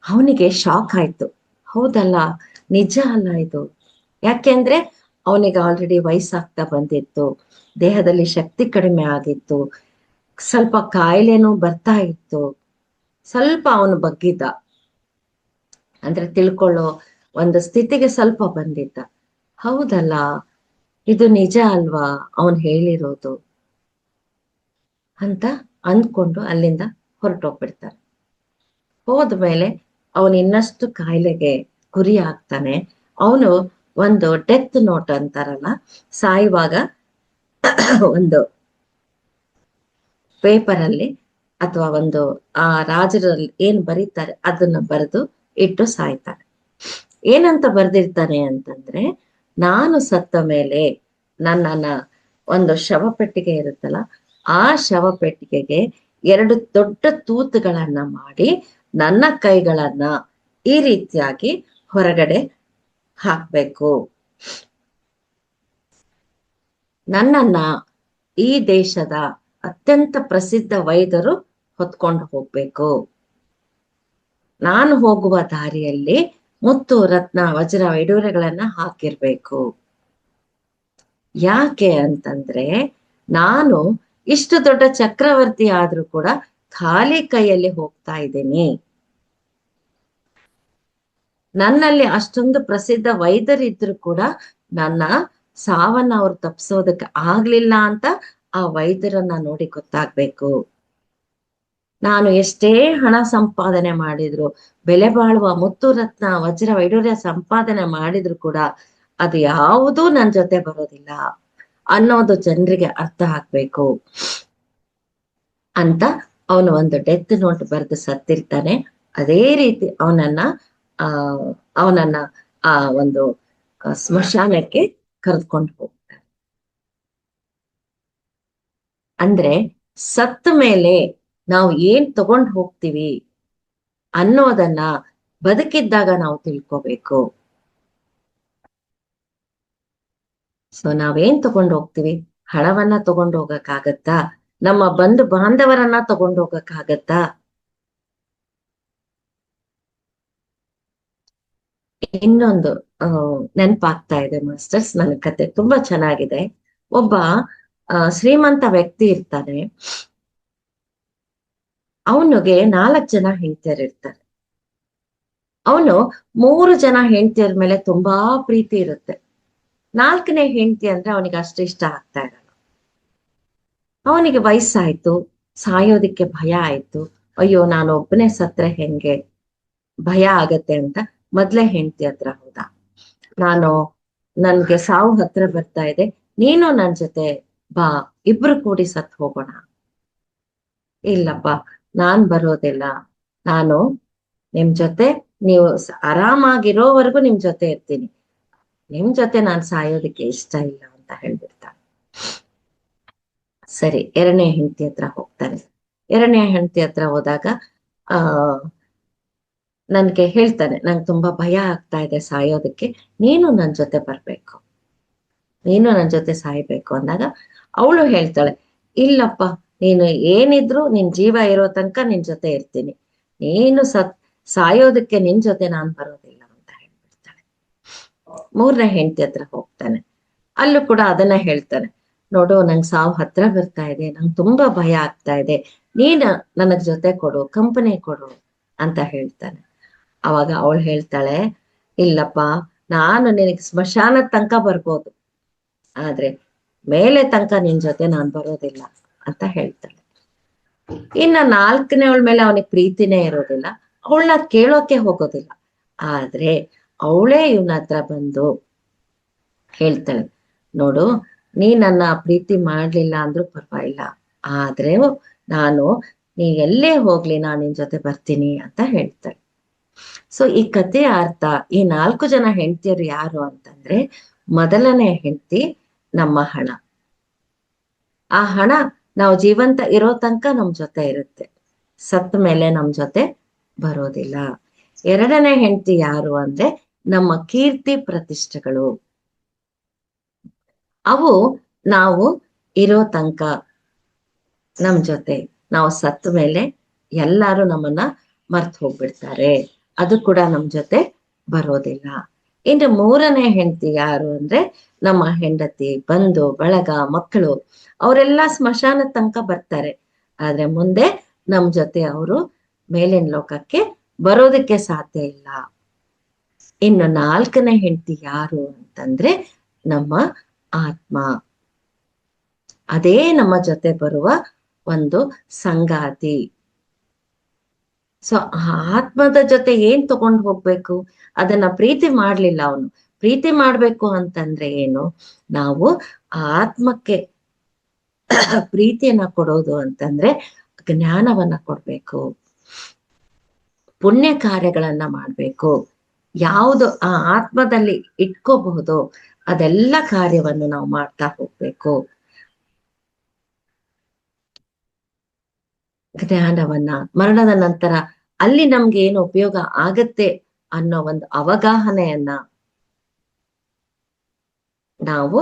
ಅವನಿಗೆ ಶಾಕ್ ಆಯ್ತು. ಹೌದಲ್ಲ, ನಿಜ ಅಲ್ಲ ಇದು. ಯಾಕೆಂದ್ರೆ ಅವನಿಗೆ ಆಲ್ರೆಡಿ ವಯಸ್ಸಾಗ್ತಾ ಬಂದಿತ್ತು, ದೇಹದಲ್ಲಿ ಶಕ್ತಿ ಕಡಿಮೆ ಆಗಿತ್ತು, ಸ್ವಲ್ಪ ಕಾಯಿಲೆನೂ ಬರ್ತಾ ಇತ್ತು. ಸ್ವಲ್ಪ ಅವನು ಬಗ್ಗಿದ್ದ, ಅಂದ್ರೆ ತಿಳ್ಕೊಳ್ಳೋ ಒಂದು ಸ್ಥಿತಿಗೆ ಸ್ವಲ್ಪ ಬಂದಿದ್ದ. ಹೌದಲ್ಲ, ಇದು ನಿಜ ಅಲ್ವಾ ಅವನ್ ಹೇಳಿರೋದು ಅಂತ ಅಂದ್ಕೊಂಡು ಅಲ್ಲಿಂದ ಹೊರಟೋಗ್ಬಿಡ್ತಾನೆ. ಹೋದ್ಮೇಲೆ ಅವನು ಇನ್ನಷ್ಟು ಕಾಯಿಲೆಗೆ ಗುರಿ ಆಗ್ತಾನೆ. ಅವನು ಒಂದು ಡೆತ್ ನೋಟ್ ಅಂತಾರಲ್ಲ, ಸಾಯುವಾಗ ಒಂದು ಪೇಪರ್ ಅಲ್ಲಿ ಅಥವಾ ಒಂದು ಆ ರಾಜರಲ್ಲಿ ಏನ್ ಬರೀತಾರೆ ಅದನ್ನ ಬರೆದು ಇಟ್ಟು ಸಾಯ್ತಾನೆ. ಏನಂತ ಬರ್ದಿರ್ತಾನೆ ಅಂತಂದ್ರೆ, ನಾನು ಸತ್ತ ಮೇಲೆ ನನ್ನನ್ನ ಒಂದು ಶವಪೆಟ್ಟಿಗೆ ಇರುತ್ತಲ್ಲ, ಆ ಶವಪೆಟ್ಟಿಗೆಗೆ 2 ದೊಡ್ಡ ತೂತುಗಳನ್ನ ಮಾಡಿ ನನ್ನ ಕೈಗಳನ್ನ ಈ ರೀತಿಯಾಗಿ ಹೊರಗಡೆ ಹಾಕ್ಬೇಕು. ನನ್ನನ್ನ ಈ ದೇಶದ ಅತ್ಯಂತ ಪ್ರಸಿದ್ಧ ವೈದ್ಯರು ಹೊತ್ಕೊಂಡು ಹೋಗ್ಬೇಕು. ನಾನು ಹೋಗುವ ದಾರಿಯಲ್ಲಿ ಮುತ್ತು ರತ್ನ ವಜ್ರ ವೈಡೂರ್ಯಗಳನ್ನ ಹಾಕಿರ್ಬೇಕು. ಯಾಕೆ ಅಂತಂದ್ರೆ, ನಾನು ಇಷ್ಟು ದೊಡ್ಡ ಚಕ್ರವರ್ತಿ ಆದ್ರೂ ಕೂಡ ಖಾಲಿ ಕೈಯಲ್ಲಿ ಹೋಗ್ತಾ ಇದ್ದೀನಿ. ನನ್ನಲ್ಲಿ ಅಷ್ಟೊಂದು ಪ್ರಸಿದ್ಧ ವೈದ್ಯರಿದ್ರು ಕೂಡ ನನ್ನ ಸಾವನ್ನ ಅವ್ರು ತಪ್ಪಿಸೋದಕ್ಕೆ ಆಗ್ಲಿಲ್ಲ ಅಂತ ಆ ವೈದ್ಯರನ್ನ ನೋಡಿ ಗೊತ್ತಾಗ್ಬೇಕು. ನಾನು ಎಷ್ಟೇ ಹಣ ಸಂಪಾದನೆ ಮಾಡಿದ್ರು, ಬೆಲೆ ಬಾಳುವ ಮುತ್ತು ರತ್ನ ವಜ್ರ ವೈಡೂರ್ಯ ಸಂಪಾದನೆ ಮಾಡಿದ್ರು ಕೂಡ ಅದು ಯಾವುದೂ ನನ್ ಜೊತೆ ಬರೋದಿಲ್ಲ ಅನ್ನೋದು ಜನರಿಗೆ ಅರ್ಥ ಆಗ್ಬೇಕು ಅಂತ ಅವನು ಒಂದು ಡೆತ್ ನೋಟ್ ಬರೆದು ಸತ್ತಿರ್ತಾನೆ. ಅದೇ ರೀತಿ ಆ ಅವನನ್ನ ಆ ಒಂದು ಸ್ಮಶಾನಕ್ಕೆ ಕರೆದುಕೊಂಡು ಹೋಗ್ತಾನೆ. ಅಂದ್ರೆ ಸತ್ತ ಮೇಲೆ ನಾವು ಏನ್ ತಗೊಂಡು ಹೋಗ್ತೀವಿ ಅನ್ನೋದನ್ನ ಬದುಕಿದ್ದಾಗ ನಾವು ತಿಳ್ಕೋಬೇಕು. ಸೊ ನಾವೇನ್ ತಗೊಂಡು ಹೋಗ್ತೀವಿ? ಹಣವನ್ನ ತಗೊಂಡು ಹೋಗಕ್ಕಾಗತ್ತಾ? ನಮ್ಮ ಬಂಧು ಬಾಂಧವರನ್ನ ತಗೊಂಡು ಹೋಗಕ್ಕಾಗತ್ತಾ? ಇನ್ನೊಂದು ನೆನಪಾಗ್ತಾ ಇದೆ ಮಾಸ್ಟರ್ಸ್, ನನ್ನ ಕತೆ ತುಂಬಾ ಚೆನ್ನಾಗಿದೆ. ಒಬ್ಬ ಶ್ರೀಮಂತ ವ್ಯಕ್ತಿ ಇರ್ತಾನೆ. ಅವನಿಗೆ 4 ಜನ ಹೆಂಡತಿಯರಿರ್ತಾರೆ. ಅವನು 3 ಜನ ಹೆಂಡತಿಯರ ಮೇಲೆ ತುಂಬಾ ಪ್ರೀತಿ ಇರುತ್ತೆ. 4ನೇ ಹೆಂಡತಿ ಅಂದ್ರೆ ಅವನಿಗೆ ಅಷ್ಟು ಇಷ್ಟ ಆಗ್ತಾ ಇರಲ್ಲ. ಅವನಿಗೆ ವಯಸ್ಸಾಯ್ತು, ಸಾಯೋದಿಕ್ಕೆ ಭಯ ಆಯ್ತು. ಅಯ್ಯೋ, ನಾನು ಒಬ್ಬನೇ ಸತ್ರೆ ಹೆಂಗೆ, ಭಯ ಆಗತ್ತೆ ಅಂತ ಮೊದ್ಲೇ ಹೆಂಡತಿ ಹತ್ರ ಹೋದ. ನಾನು ನನ್ಗೆ ಸಾವು ಹತ್ರ ಬರ್ತಾ ಇದೆ, ನೀನು ನನ್ ಜೊತೆ ಬಾ, ಇಬ್ರು ಕೂಡಿ ಸತ್ ಹೋಗೋಣ. ಇಲ್ಲಪ್ಪ, ನಾನ್ ಬರೋದಿಲ್ಲ. ನಾನು ನಿಮ್ ಜೊತೆ, ನೀವು ಆರಾಮಾಗಿರೋವರೆಗೂ ನಿಮ್ ಜೊತೆ ಇರ್ತೀನಿ, ನಿಮ್ ಜೊತೆ ನಾನ್ ಸಾಯೋದಕ್ಕೆ ಇಷ್ಟ ಇಲ್ಲ ಅಂತ ಹೇಳ್ಬಿಡ್ತಾನೆ. ಸರಿ, 2ನೇ ಹೆಂಡತಿ ಹತ್ರ ಹೋಗ್ತಾನೆ. 2ನೇ ಹೆಂಡತಿ ಹತ್ರ ಹೋದಾಗ ಆ ನನ್ಗೆ ಹೇಳ್ತಾನೆ, ನಂಗೆ ತುಂಬಾ ಭಯ ಆಗ್ತಾ ಇದೆ ಸಾಯೋದಕ್ಕೆ, ನೀನು ನನ್ ಜೊತೆ ಬರ್ಬೇಕು, ನೀನು ನನ್ ಜೊತೆ ಸಾಯ್ಬೇಕು ಅಂದಾಗ ಅವಳು ಹೇಳ್ತಾಳೆ, ಇಲ್ಲಪ್ಪ, ನೀನು ಏನಿದ್ರು ನಿನ್ ಜೀವ ಇರೋ ತನಕ ನಿನ್ ಜೊತೆ ಇರ್ತೀನಿ, ನೀನು ಸಾಯೋದಕ್ಕೆ ನಿನ್ ಜೊತೆ ನಾನ್ ಬರೋದಿಲ್ಲ ಅಂತ ಹೇಳ್ಬಿಡ್ತಾಳೆ. 3ನೇ ಹೆಂಡತಿ ಹತ್ರ ಹೋಗ್ತಾನೆ. ಅಲ್ಲೂ ಕೂಡ ಅದನ್ನ ಹೇಳ್ತಾನೆ, ನೋಡು, ನಂಗೆ ಸಾವು ಹತ್ರ ಬರ್ತಾ ಇದೆ, ನಂಗೆ ತುಂಬಾ ಭಯ ಆಗ್ತಾ ಇದೆ, ನೀನ್ ನನಗ್ ಜೊತೆ ಕೊಡು, ಕಂಪನಿ ಕೊಡು ಅಂತ ಹೇಳ್ತಾನೆ. ಅವಾಗ ಅವಳು ಹೇಳ್ತಾಳೆ, ಇಲ್ಲಪ್ಪ, ನಾನು ನಿನಗೆ ಸ್ಮಶಾನದ ತನಕ ಬರ್ಬೋದು, ಆದ್ರೆ ಮೇಲೆ ತನಕ ನಿನ್ ಜೊತೆ ನಾನ್ ಬರೋದಿಲ್ಲ ಅಂತ ಹೇಳ್ತಾಳೆ. ಇನ್ನ 4ನೇವಳ ಮೇಲೆ ಅವನಿಗೆ ಪ್ರೀತಿನೇ ಇರೋದಿಲ್ಲ, ಅವಳನ್ನ ಕೇಳೋಕೆ ಹೋಗೋದಿಲ್ಲ. ಆದ್ರೆ ಅವಳೇ ಇವನ ಹತ್ರ ಬಂದು ಹೇಳ್ತಾಳೆ, ನೋಡು, ನೀ ನನ್ನ ಪ್ರೀತಿ ಮಾಡ್ಲಿಲ್ಲ ಅಂದ್ರೂ ಪರವಾಗಿಲ್ಲ, ಆದ್ರೆ ನಾನು, ನೀ ಎಲ್ಲೇ ಹೋಗ್ಲಿ ನಾನು ನಿನ್ ಜೊತೆ ಬರ್ತೀನಿ ಅಂತ ಹೇಳ್ತಾಳೆ. ಸೊ ಈ ಕಥೆಯ ಅರ್ಥ, ಈ 4 ಜನ ಹೆಂಡತಿಯರು ಯಾರು ಅಂತಂದ್ರೆ, ಮೊದಲನೇ ಹೆಂಡತಿ ನಮ್ಮ ಹಣ. ಆ ಹಣ ನಾವು ಜೀವಂತ ಇರೋ ತನಕ ನಮ್ ಜೊತೆ ಇರುತ್ತೆ, ಸತ್ತ ಮೇಲೆ ನಮ್ ಜೊತೆ ಬರೋದಿಲ್ಲ. 2ನೇ ಹೆಂಡತಿ ಯಾರು ಅಂದ್ರೆ ನಮ್ಮ ಕೀರ್ತಿ ಪ್ರತಿಷ್ಠೆಗಳು. ಅವು ನಾವು ಇರೋ ತನಕ ನಮ್ ಜೊತೆ, ನಾವು ಸತ್ತ ಮೇಲೆ ಎಲ್ಲಾರು ನಮ್ಮನ್ನ ಮರ್ತ್ ಹೋಗ್ಬಿಡ್ತಾರೆ. ಅದು ಕೂಡ ನಮ್ ಜೊತೆ ಬರೋದಿಲ್ಲ. ಇನ್ನು ಮೂರನೇ ಹೆಂಡತಿ ಯಾರು ಅಂದ್ರೆ ನಮ್ಮ ಹೆಂಡತಿ, ಬಂಧು ಬಳಗ, ಮಕ್ಕಳು, ಅವರೆಲ್ಲ ಸ್ಮಶಾನ ತನಕ ಬರ್ತಾರೆ. ಆದ್ರೆ ಮುಂದೆ ನಮ್ ಜೊತೆ ಅವರು ಮೇಲಿನ ಲೋಕಕ್ಕೆ ಬರೋದಕ್ಕೆ ಸಾಧ್ಯ ಇಲ್ಲ. ಇನ್ನು ನಾಲ್ಕನೇ ಹೆಂಡತಿ ಯಾರು ಅಂತಂದ್ರೆ ನಮ್ಮ ಆತ್ಮ. ಅದೇ ನಮ್ಮ ಜೊತೆ ಬರುವ ಒಂದು ಸಂಗಾತಿ. ಸೊ ಆತ್ಮದ ಜೊತೆ ಏನ್ ತಗೊಂಡು ಹೋಗ್ಬೇಕು? ಅದನ್ನ ಪ್ರೀತಿ ಮಾಡ್ಲಿಲ್ಲ ಅವನು. ಪ್ರೀತಿ ಮಾಡ್ಬೇಕು ಅಂತಂದ್ರೆ ಏನು? ನಾವು ಆ ಆತ್ಮಕ್ಕೆ ಪ್ರೀತಿಯನ್ನ ಕೊಡೋದು ಅಂತಂದ್ರೆ ಜ್ಞಾನವನ್ನ ಕೊಡ್ಬೇಕು, ಪುಣ್ಯ ಕಾರ್ಯಗಳನ್ನ ಮಾಡ್ಬೇಕು. ಯಾವುದು ಆ ಆತ್ಮದಲ್ಲಿ ಇಟ್ಕೋಬಹುದು ಅದೆಲ್ಲ ಕಾರ್ಯವನ್ನು ನಾವು ಮಾಡ್ತಾ ಹೋಗ್ಬೇಕು. ಜ್ಞಾನವನ್ನ, ಮರಣದ ನಂತರ ಅಲ್ಲಿ ನಮ್ಗೆ ಏನು ಉಪಯೋಗ ಆಗತ್ತೆ ಅನ್ನೋ ಒಂದು ಅವಗಾಹನೆಯನ್ನ ನಾವು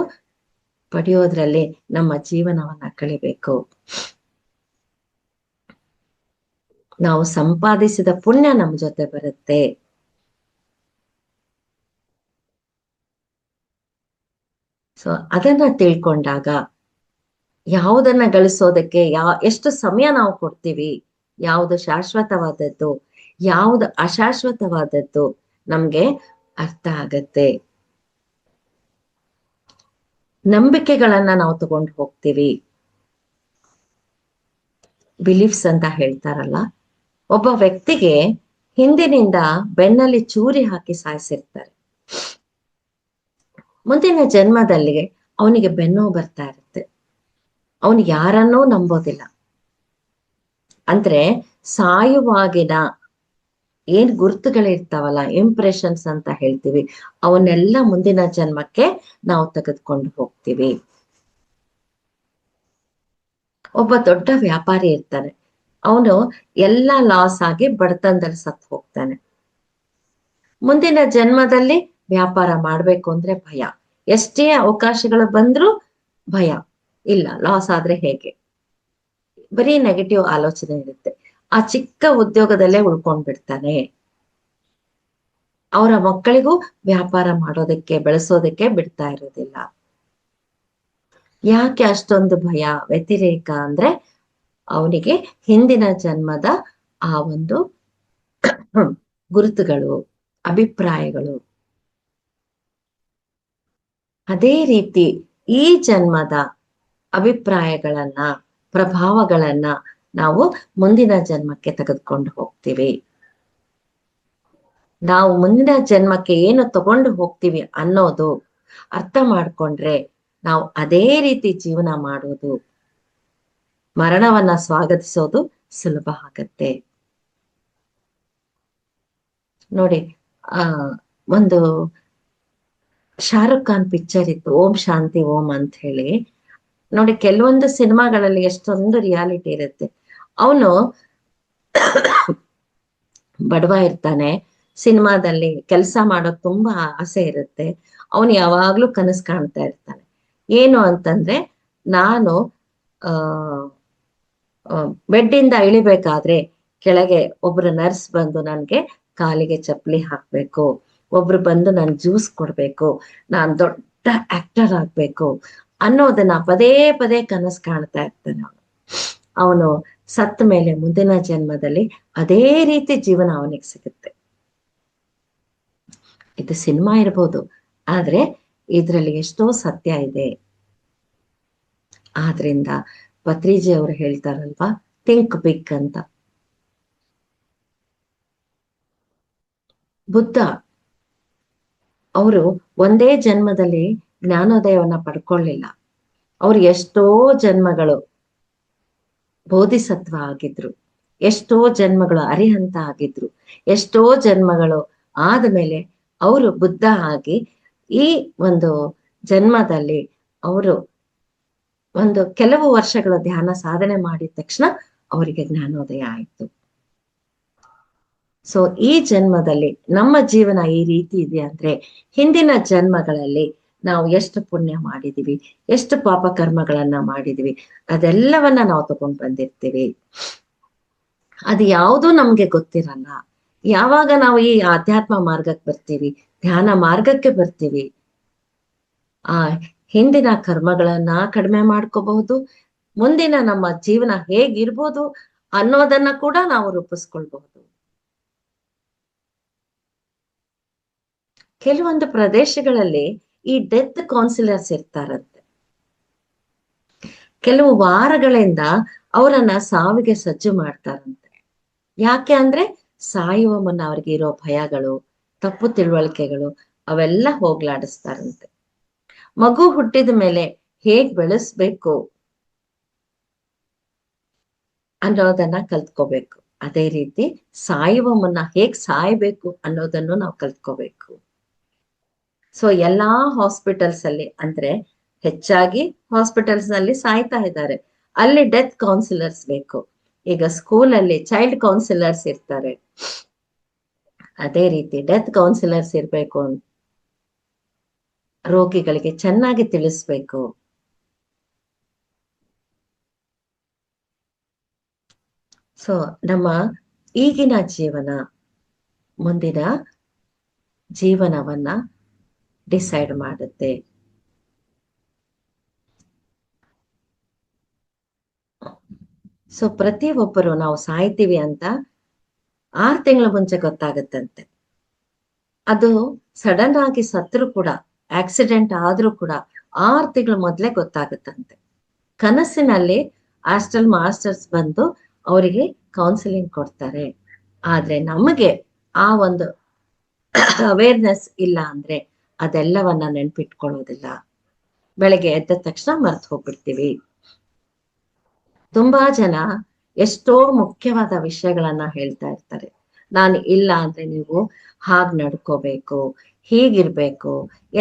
ಪಡೆಯೋದ್ರಲ್ಲಿ ನಮ್ಮ ಜೀವನವನ್ನ ಕಳಿಬೇಕು. ನಾವು ಸಂಪಾದಿಸಿದ ಪುಣ್ಯ ನಮ್ ಜೊತೆ ಬರುತ್ತೆ. ಸೊ ಅದನ್ನ ತಿಳ್ಕೊಂಡಾಗ ಯಾವುದನ್ನ ಗಳಿಸೋದಕ್ಕೆ ಎಷ್ಟು ಸಮಯ ನಾವು ಕೊಡ್ತೀವಿ, ಯಾವುದು ಶಾಶ್ವತವಾದದ್ದು, ಯಾವುದು ಅಶಾಶ್ವತವಾದದ್ದು ನಮ್ಗೆ ಅರ್ಥ ಆಗತ್ತೆ. ನಂಬಿಕೆಗಳನ್ನ ನಾವು ತಗೊಂಡು ಹೋಗ್ತೀವಿ. ಬಿಲೀಫ್ಸ್ ಅಂತ ಹೇಳ್ತಾರಲ್ಲ, ಒಬ್ಬ ವ್ಯಕ್ತಿಗೆ ಹಿಂದಿನಿಂದ ಬೆನ್ನಲ್ಲಿ ಚೂರಿ ಹಾಕಿ ಸಾಯಿಸಿರ್ತಾರೆ. ಮುಂದಿನ ಜನ್ಮದಲ್ಲಿ ಅವನಿಗೆ ಬೆನ್ನು ಬರ್ತಾ ಇರುತ್ತೆ. ಅವನು ಯಾರನ್ನೂ ನಂಬೋದಿಲ್ಲ. ಅಂದ್ರೆ ಸಾಯುವಾಗಿನ ಏನ್ ಗುರುತುಗಳಿರ್ತಾವಲ್ಲ, ಇಂಪ್ರೆಷನ್ಸ್ ಅಂತ ಹೇಳ್ತೀವಿ, ಅವನ್ನೆಲ್ಲ ಮುಂದಿನ ಜನ್ಮಕ್ಕೆ ನಾವು ತೆಗೆದುಕೊಂಡು ಹೋಗ್ತೀವಿ. ಒಬ್ಬ ದೊಡ್ಡ ವ್ಯಾಪಾರಿ ಇರ್ತಾನೆ, ಅವನು ಎಲ್ಲ ಲಾಸ್ ಆಗಿ ಬಡತನದಲ್ಲಿ ಸತ್ತು ಹೋಗ್ತಾನೆ. ಮುಂದಿನ ಜನ್ಮದಲ್ಲಿ ವ್ಯಾಪಾರ ಮಾಡ್ಬೇಕು ಅಂದ್ರೆ ಭಯ. ಎಷ್ಟೇ ಅವಕಾಶಗಳು ಬಂದ್ರೂ ಭಯ. ಇಲ್ಲ, ಲಾಸ್ ಆದ್ರೆ ಹೇಗೆ? ಬರೀ ನೆಗೆಟಿವ್ ಆಲೋಚನೆ ಇರುತ್ತೆ. ಆ ಚಿಕ್ಕ ಉದ್ಯೋಗದಲ್ಲೇ ಉಳ್ಕೊಂಡ್ಬಿಡ್ತಾನೆ. ಅವರ ಮಕ್ಕಳಿಗೂ ವ್ಯಾಪಾರ ಮಾಡೋದಕ್ಕೆ, ಬೆಳೆಸೋದಕ್ಕೆ ಬಿಡ್ತಾ ಇರೋದಿಲ್ಲ. ಯಾಕೆ ಅಷ್ಟೊಂದು ಭಯ, ವ್ಯತಿರೇಕ ಅಂದ್ರೆ ಅವನಿಗೆ ಹಿಂದಿನ ಜನ್ಮದ ಆ ಒಂದು ಗುರುತುಗಳು, ಅಭಿಪ್ರಾಯಗಳು. ಅದೇ ರೀತಿ ಈ ಜನ್ಮದ ಅಭಿಪ್ರಾಯಗಳನ್ನ, ಪ್ರಭಾವಗಳನ್ನ ನಾವು ಮುಂದಿನ ಜನ್ಮಕ್ಕೆ ತೆಗೆದುಕೊಂಡು ಹೋಗ್ತೀವಿ. ನಾವು ಮುಂದಿನ ಜನ್ಮಕ್ಕೆ ಏನು ತಗೊಂಡು ಹೋಗ್ತೀವಿ ಅನ್ನೋದು ಅರ್ಥ ಮಾಡ್ಕೊಂಡ್ರೆ ನಾವು ಅದೇ ರೀತಿ ಜೀವನ ಮಾಡೋದು, ಮರಣವನ್ನ ಸ್ವಾಗತಿಸೋದು ಸುಲಭ ಆಗತ್ತೆ. ನೋಡಿ, ಒಂದು ಶಾರುಖ್ ಖಾನ್ ಪಿಕ್ಚರ್ ಇತ್ತು, ಓಂ ಶಾಂತಿ ಓಂ ಅಂತ ಹೇಳಿ. ನೋಡಿ, ಕೆಲವೊಂದು ಸಿನಿಮಾಗಳಲ್ಲಿ ಎಷ್ಟೊಂದು ರಿಯಾಲಿಟಿ ಇರುತ್ತೆ. ಅವನು ಬಡವ ಇರ್ತಾನೆ, ಸಿನಿಮಾದಲ್ಲಿ ಕೆಲಸ ಮಾಡೋದು ತುಂಬಾ ಆಸೆ ಇರುತ್ತೆ. ಅವನು ಯಾವಾಗ್ಲೂ ಕನಸು ಕಾಣ್ತಾ ಇರ್ತಾನೆ. ಏನು ಅಂತಂದ್ರೆ, ನಾನು ಬೆಡ್ಡಿಂದ ಇಳಿಬೇಕಾದ್ರೆ ಕೆಳಗೆ ಒಬ್ರು ನರ್ಸ್ ಬಂದು ನನ್ಗೆ ಕಾಲಿಗೆ ಚಪ್ಪಲಿ ಹಾಕ್ಬೇಕು, ಒಬ್ರು ಬಂದು ನನ್ ಜ್ಯೂಸ್ ಕೊಡ್ಬೇಕು, ನಾನ್ ದೊಡ್ಡ ಆಕ್ಟರ್ ಆಗ್ಬೇಕು ಅನ್ನೋದನ್ನ ಪದೇ ಪದೇ ಕನಸು ಕಾಣ್ತಾ ಇರ್ತಾನೆ ಅವನು. ಅವನು ಸತ್ತ ಮೇಲೆ ಮುಂದಿನ ಜನ್ಮದಲ್ಲಿ ಅದೇ ರೀತಿ ಜೀವನ ಅವನಿಗೆ ಸಿಗುತ್ತೆ. ಇದು ಸಿನಿಮಾ ಇರ್ಬೋದು, ಆದ್ರೆ ಇದ್ರಲ್ಲಿ ಎಷ್ಟೋ ಸತ್ಯ ಇದೆ. ಆದ್ರಿಂದ ಪತ್ರಿಜಿ ಅವರು ಹೇಳ್ತಾರಲ್ವಾ, ಥಿಂಕ್ ಬಿಗ್ ಅಂತ. ಬುದ್ಧ ಅವರು ಒಂದೇ ಜನ್ಮದಲ್ಲಿ ಜ್ಞಾನೋದಯವನ್ನ ಪಡ್ಕೊಳ್ಳಿಲ್ಲ. ಅವ್ರು ಎಷ್ಟೋ ಜನ್ಮಗಳು ಬೋಧಿಸತ್ವ ಆಗಿದ್ರು, ಎಷ್ಟೋ ಜನ್ಮಗಳು ಅರಿಹಂತ ಆಗಿದ್ರು, ಎಷ್ಟೋ ಜನ್ಮಗಳು ಆದ್ಮೇಲೆ ಅವರು ಬುದ್ಧ ಆಗಿ ಈ ಒಂದು ಜನ್ಮದಲ್ಲಿ ಅವರು ಒಂದು ಕೆಲವು ವರ್ಷಗಳ ಧ್ಯಾನ ಸಾಧನೆ ಮಾಡಿದ ತಕ್ಷಣ ಅವರಿಗೆ ಜ್ಞಾನೋದಯ ಆಯ್ತು. ಸೊ ಈ ಜನ್ಮದಲ್ಲಿ ನಮ್ಮ ಜೀವನ ಈ ರೀತಿ ಇದೆ ಅಂದ್ರೆ ಹಿಂದಿನ ಜನ್ಮಗಳಲ್ಲಿ ನಾವು ಎಷ್ಟು ಪುಣ್ಯ ಮಾಡಿದೀವಿ, ಎಷ್ಟು ಪಾಪ ಕರ್ಮಗಳನ್ನ ಮಾಡಿದೀವಿ, ಅದೆಲ್ಲವನ್ನ ನಾವು ತಗೊಂಡ್ ಬಂದಿರ್ತೀವಿ. ಅದು ಯಾವುದೂ ನಮ್ಗೆ ಗೊತ್ತಿರಲ್ಲ. ಯಾವಾಗ ನಾವು ಈ ಆಧ್ಯಾತ್ಮ ಮಾರ್ಗಕ್ಕೆ ಬರ್ತೀವಿ, ಧ್ಯಾನ ಮಾರ್ಗಕ್ಕೆ ಬರ್ತೀವಿ, ಆ ಹಿಂದಿನ ಕರ್ಮಗಳನ್ನ ಕಡಿಮೆ ಮಾಡ್ಕೋಬಹುದು, ಮುಂದಿನ ನಮ್ಮ ಜೀವನ ಹೇಗಿರ್ಬೋದು ಅನ್ನೋದನ್ನ ಕೂಡ ನಾವು ರೂಪಿಸ್ಕೊಳ್ಬಹುದು. ಕೆಲವೊಂದು ಪ್ರದೇಶಗಳಲ್ಲಿ ಈ ಡೆತ್ ಕೌನ್ಸಿಲರ್ಸ್ ಇರ್ತಾರಂತೆ. ಕೆಲವು ವಾರಗಳಿಂದ ಅವರನ್ನ ಸಾವಿಗೆ ಸಜ್ಜು ಮಾಡ್ತಾರಂತೆ. ಯಾಕೆ ಅಂದ್ರೆ ಸಾಯುವ ಮುನ್ನ ಅವ್ರಿಗೆ ಇರೋ ಭಯಗಳು, ತಪ್ಪು ತಿಳುವಳಿಕೆಗಳು ಅವೆಲ್ಲ ಹೋಗ್ಲಾಡಿಸ್ತಾರಂತೆ. ಮಗು ಹುಟ್ಟಿದ ಮೇಲೆ ಹೇಗ್ ಬೆಳೆಸ್ಬೇಕು ಅನ್ನೋದನ್ನ ಕಲ್ತ್ಕೋಬೇಕು. ಅದೇ ರೀತಿ ಸಾಯುವ ಮುನ್ನ ಹೇಗ್ ಸಾಯ್ಬೇಕು ಅನ್ನೋದನ್ನು ನಾವು ಕಲ್ತ್ಕೋಬೇಕು. ಸೊ ಎಲ್ಲಾ ಹಾಸ್ಪಿಟಲ್ಸ್ ಅಲ್ಲಿ ಅಂದ್ರೆ ಹೆಚ್ಚಾಗಿ ಹಾಸ್ಪಿಟಲ್ಸ್ ನಲ್ಲಿ ಸಾಯ್ತಾ ಇದ್ದಾರೆ, ಅಲ್ಲಿ ಡೆತ್ ಕೌನ್ಸಿಲರ್ಸ್ ಬೇಕು. ಈಗ ಸ್ಕೂಲ್ ಅಲ್ಲಿ ಚೈಲ್ಡ್ ಕೌನ್ಸಿಲರ್ಸ್ ಇರ್ತಾರೆ, ಅದೇ ರೀತಿ ಡೆತ್ ಕೌನ್ಸಿಲರ್ಸ್ ಇರ್ಬೇಕು. ರೋಗಿಗಳಿಗೆ ಚೆನ್ನಾಗಿ ತಿಳಿಸ್ಬೇಕು. ಸೊ ನಮ್ಮ ಈಗಿನ ಜೀವನ ಮುಂದಿನ ಜೀವನವನ್ನ ಡಿಸೈಡ್ ಮಾಡುತ್ತೆ. ಸೊ ಪ್ರತಿಯೊಬ್ಬರು ನಾವು ಸಾಯ್ತೀವಿ ಅಂತ 6 ತಿಂಗಳ ಮುಂಚೆ ಗೊತ್ತಾಗತ್ತಂತೆ. ಅದು ಸಡನ್ ಆಗಿ ಸತ್ರು ಕೂಡ, ಆಕ್ಸಿಡೆಂಟ್ ಆದ್ರೂ ಕೂಡ 6 ತಿಂಗಳ ಮೊದ್ಲೇ ಗೊತ್ತಾಗತ್ತಂತೆ. ಕನಸಿನಲ್ಲಿ ಆಸ್ಟ್ರಲ್ ಮಾಸ್ಟರ್ಸ್ ಬಂದು ಅವರಿಗೆ ಕೌನ್ಸಿಲಿಂಗ್ ಕೊಡ್ತಾರೆ. ಆದ್ರೆ ನಮಗೆ ಆ ಒಂದು ಅವೇರ್ನೆಸ್ ಇಲ್ಲ ಅಂದ್ರೆ ಅದೆಲ್ಲವನ್ನ ನೆನ್ಪಿಟ್ಕೊಳ್ಳೋದಿಲ್ಲ. ಬೆಳಗ್ಗೆ ಎದ್ದ ತಕ್ಷಣ ಮರ್ತು ಹೋಗ್ಬಿಡ್ತೀವಿ. ತುಂಬಾ ಜನ ಎಷ್ಟೋ ಮುಖ್ಯವಾದ ವಿಷಯಗಳನ್ನ ಹೇಳ್ತಾ ಇರ್ತಾರೆ. ನಾನು ಇಲ್ಲ ಅಂದ್ರೆ ನೀವು ಹಾಗ್ ನಡ್ಕೋಬೇಕು, ಹೀಗಿರ್ಬೇಕು,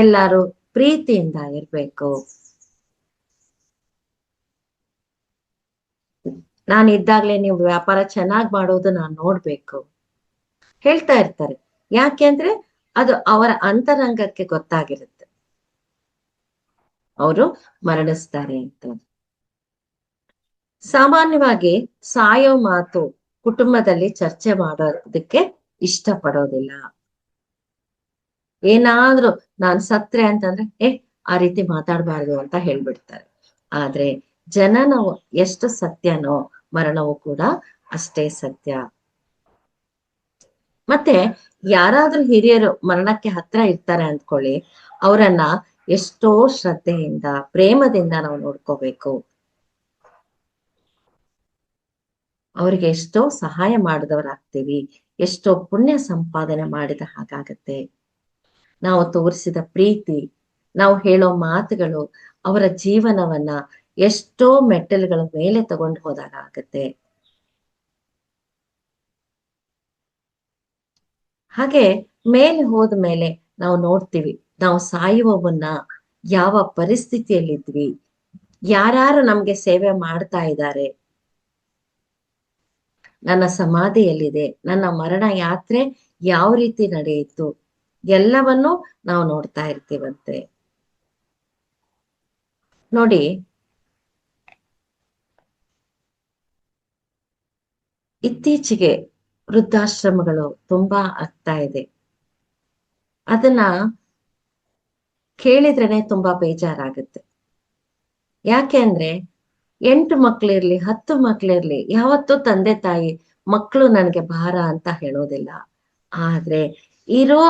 ಎಲ್ಲಾರು ಪ್ರೀತಿಯಿಂದ ಇರ್ಬೇಕು, ನಾನು ಇದ್ದಾಗ್ಲೇ ನೀವು ವ್ಯಾಪಾರ ಚೆನ್ನಾಗ್ ಮಾಡೋದು ನಾನ್ ನೋಡ್ಬೇಕು ಹೇಳ್ತಾ ಇರ್ತಾರೆ. ಯಾಕೆಂದ್ರೆ ಅದು ಅವರ ಅಂತರಂಗಕ್ಕೆ ಗೊತ್ತಾಗಿರುತ್ತೆ ಅವರು ಮರಣಿಸ್ತಾರೆ ಅಂತ. ಸಾಮಾನ್ಯವಾಗಿ ಸಾಯೋ ಮಾತು ಕುಟುಂಬದಲ್ಲಿ ಚರ್ಚೆ ಮಾಡೋದಕ್ಕೆ ಇಷ್ಟಪಡೋದಿಲ್ಲ. ಏನಾದ್ರೂ ನಾನ್ ಸತ್ರೆ ಅಂತಂದ್ರೆ ಆ ರೀತಿ ಮಾತಾಡ್ಬಾರ್ದು ಅಂತ ಹೇಳ್ಬಿಡ್ತಾರೆ. ಆದ್ರೆ ಜನನವು ಎಷ್ಟು ಸತ್ಯನೋ ಮರಣವು ಕೂಡ ಅಷ್ಟೇ ಸತ್ಯ. ಮತ್ತೆ ಯಾರಾದ್ರೂ ಹಿರಿಯರು ಮರಣಕ್ಕೆ ಹತ್ರ ಇರ್ತಾರೆ ಅಂದ್ಕೊಳ್ಳಿ, ಅವರನ್ನ ಎಷ್ಟೋ ಶ್ರದ್ಧೆಯಿಂದ ಪ್ರೇಮದಿಂದ ನಾವು ನೋಡ್ಕೋಬೇಕು. ಅವ್ರಿಗೆ ಎಷ್ಟೋ ಸಹಾಯ ಮಾಡಿದವರಾಗ್ತೀವಿ, ಎಷ್ಟೋ ಪುಣ್ಯ ಸಂಪಾದನೆ ಮಾಡಿದ ಹಾಗಾಗತ್ತೆ. ನಾವು ತೋರಿಸಿದ ಪ್ರೀತಿ, ನಾವು ಹೇಳೋ ಮಾತುಗಳು ಅವರ ಜೀವನವನ್ನ ಎಷ್ಟೋ ಮೆಟ್ಟಲುಗಳ ಮೇಲೆ ತಗೊಂಡು ಹೋದಾಗ ಆಗತ್ತೆ. ಹಾಗೆ ಮೇಲೆ ಹೋದ್ಮೇಲೆ ನಾವು ನೋಡ್ತೀವಿ, ನಾವು ಸಾಯುವ ಮುನ್ನ ಯಾವ ಪರಿಸ್ಥಿತಿಯಲ್ಲಿದ್ವಿ, ಯಾರ್ಯಾರು ನಮ್ಗೆ ಸೇವೆ ಮಾಡ್ತಾ ಇದ್ದಾರೆ, ನನ್ನ ಸಮಾಧಿ ಎಲ್ಲಿದೆ, ನನ್ನ ಮರಣ ಯಾತ್ರೆ ಯಾವ ರೀತಿ ನಡೆಯಿತು, ಎಲ್ಲವನ್ನೂ ನಾವು ನೋಡ್ತಾ ಇರ್ತೀವಂತೆ. ನೋಡಿ, ಇತ್ತೀಚೆಗೆ ವೃದ್ಧಾಶ್ರಮಗಳು ತುಂಬಾ ಆಗ್ತಾ ಇದೆ. ಅದನ್ನ ಕೇಳಿದ್ರೇನೆ ತುಂಬಾ ಬೇಜಾರಾಗುತ್ತೆ. ಯಾಕೆ ಅಂದ್ರೆ 8 ಮಕ್ಳಿರ್ಲಿ 10 ಮಕ್ಳಿರ್ಲಿ ಯಾವತ್ತೂ ತಂದೆ ತಾಯಿ ಮಕ್ಕಳು ನನಗೆ ಭಾರ ಅಂತ ಹೇಳೋದಿಲ್ಲ. ಆದ್ರೆ ಇರೋ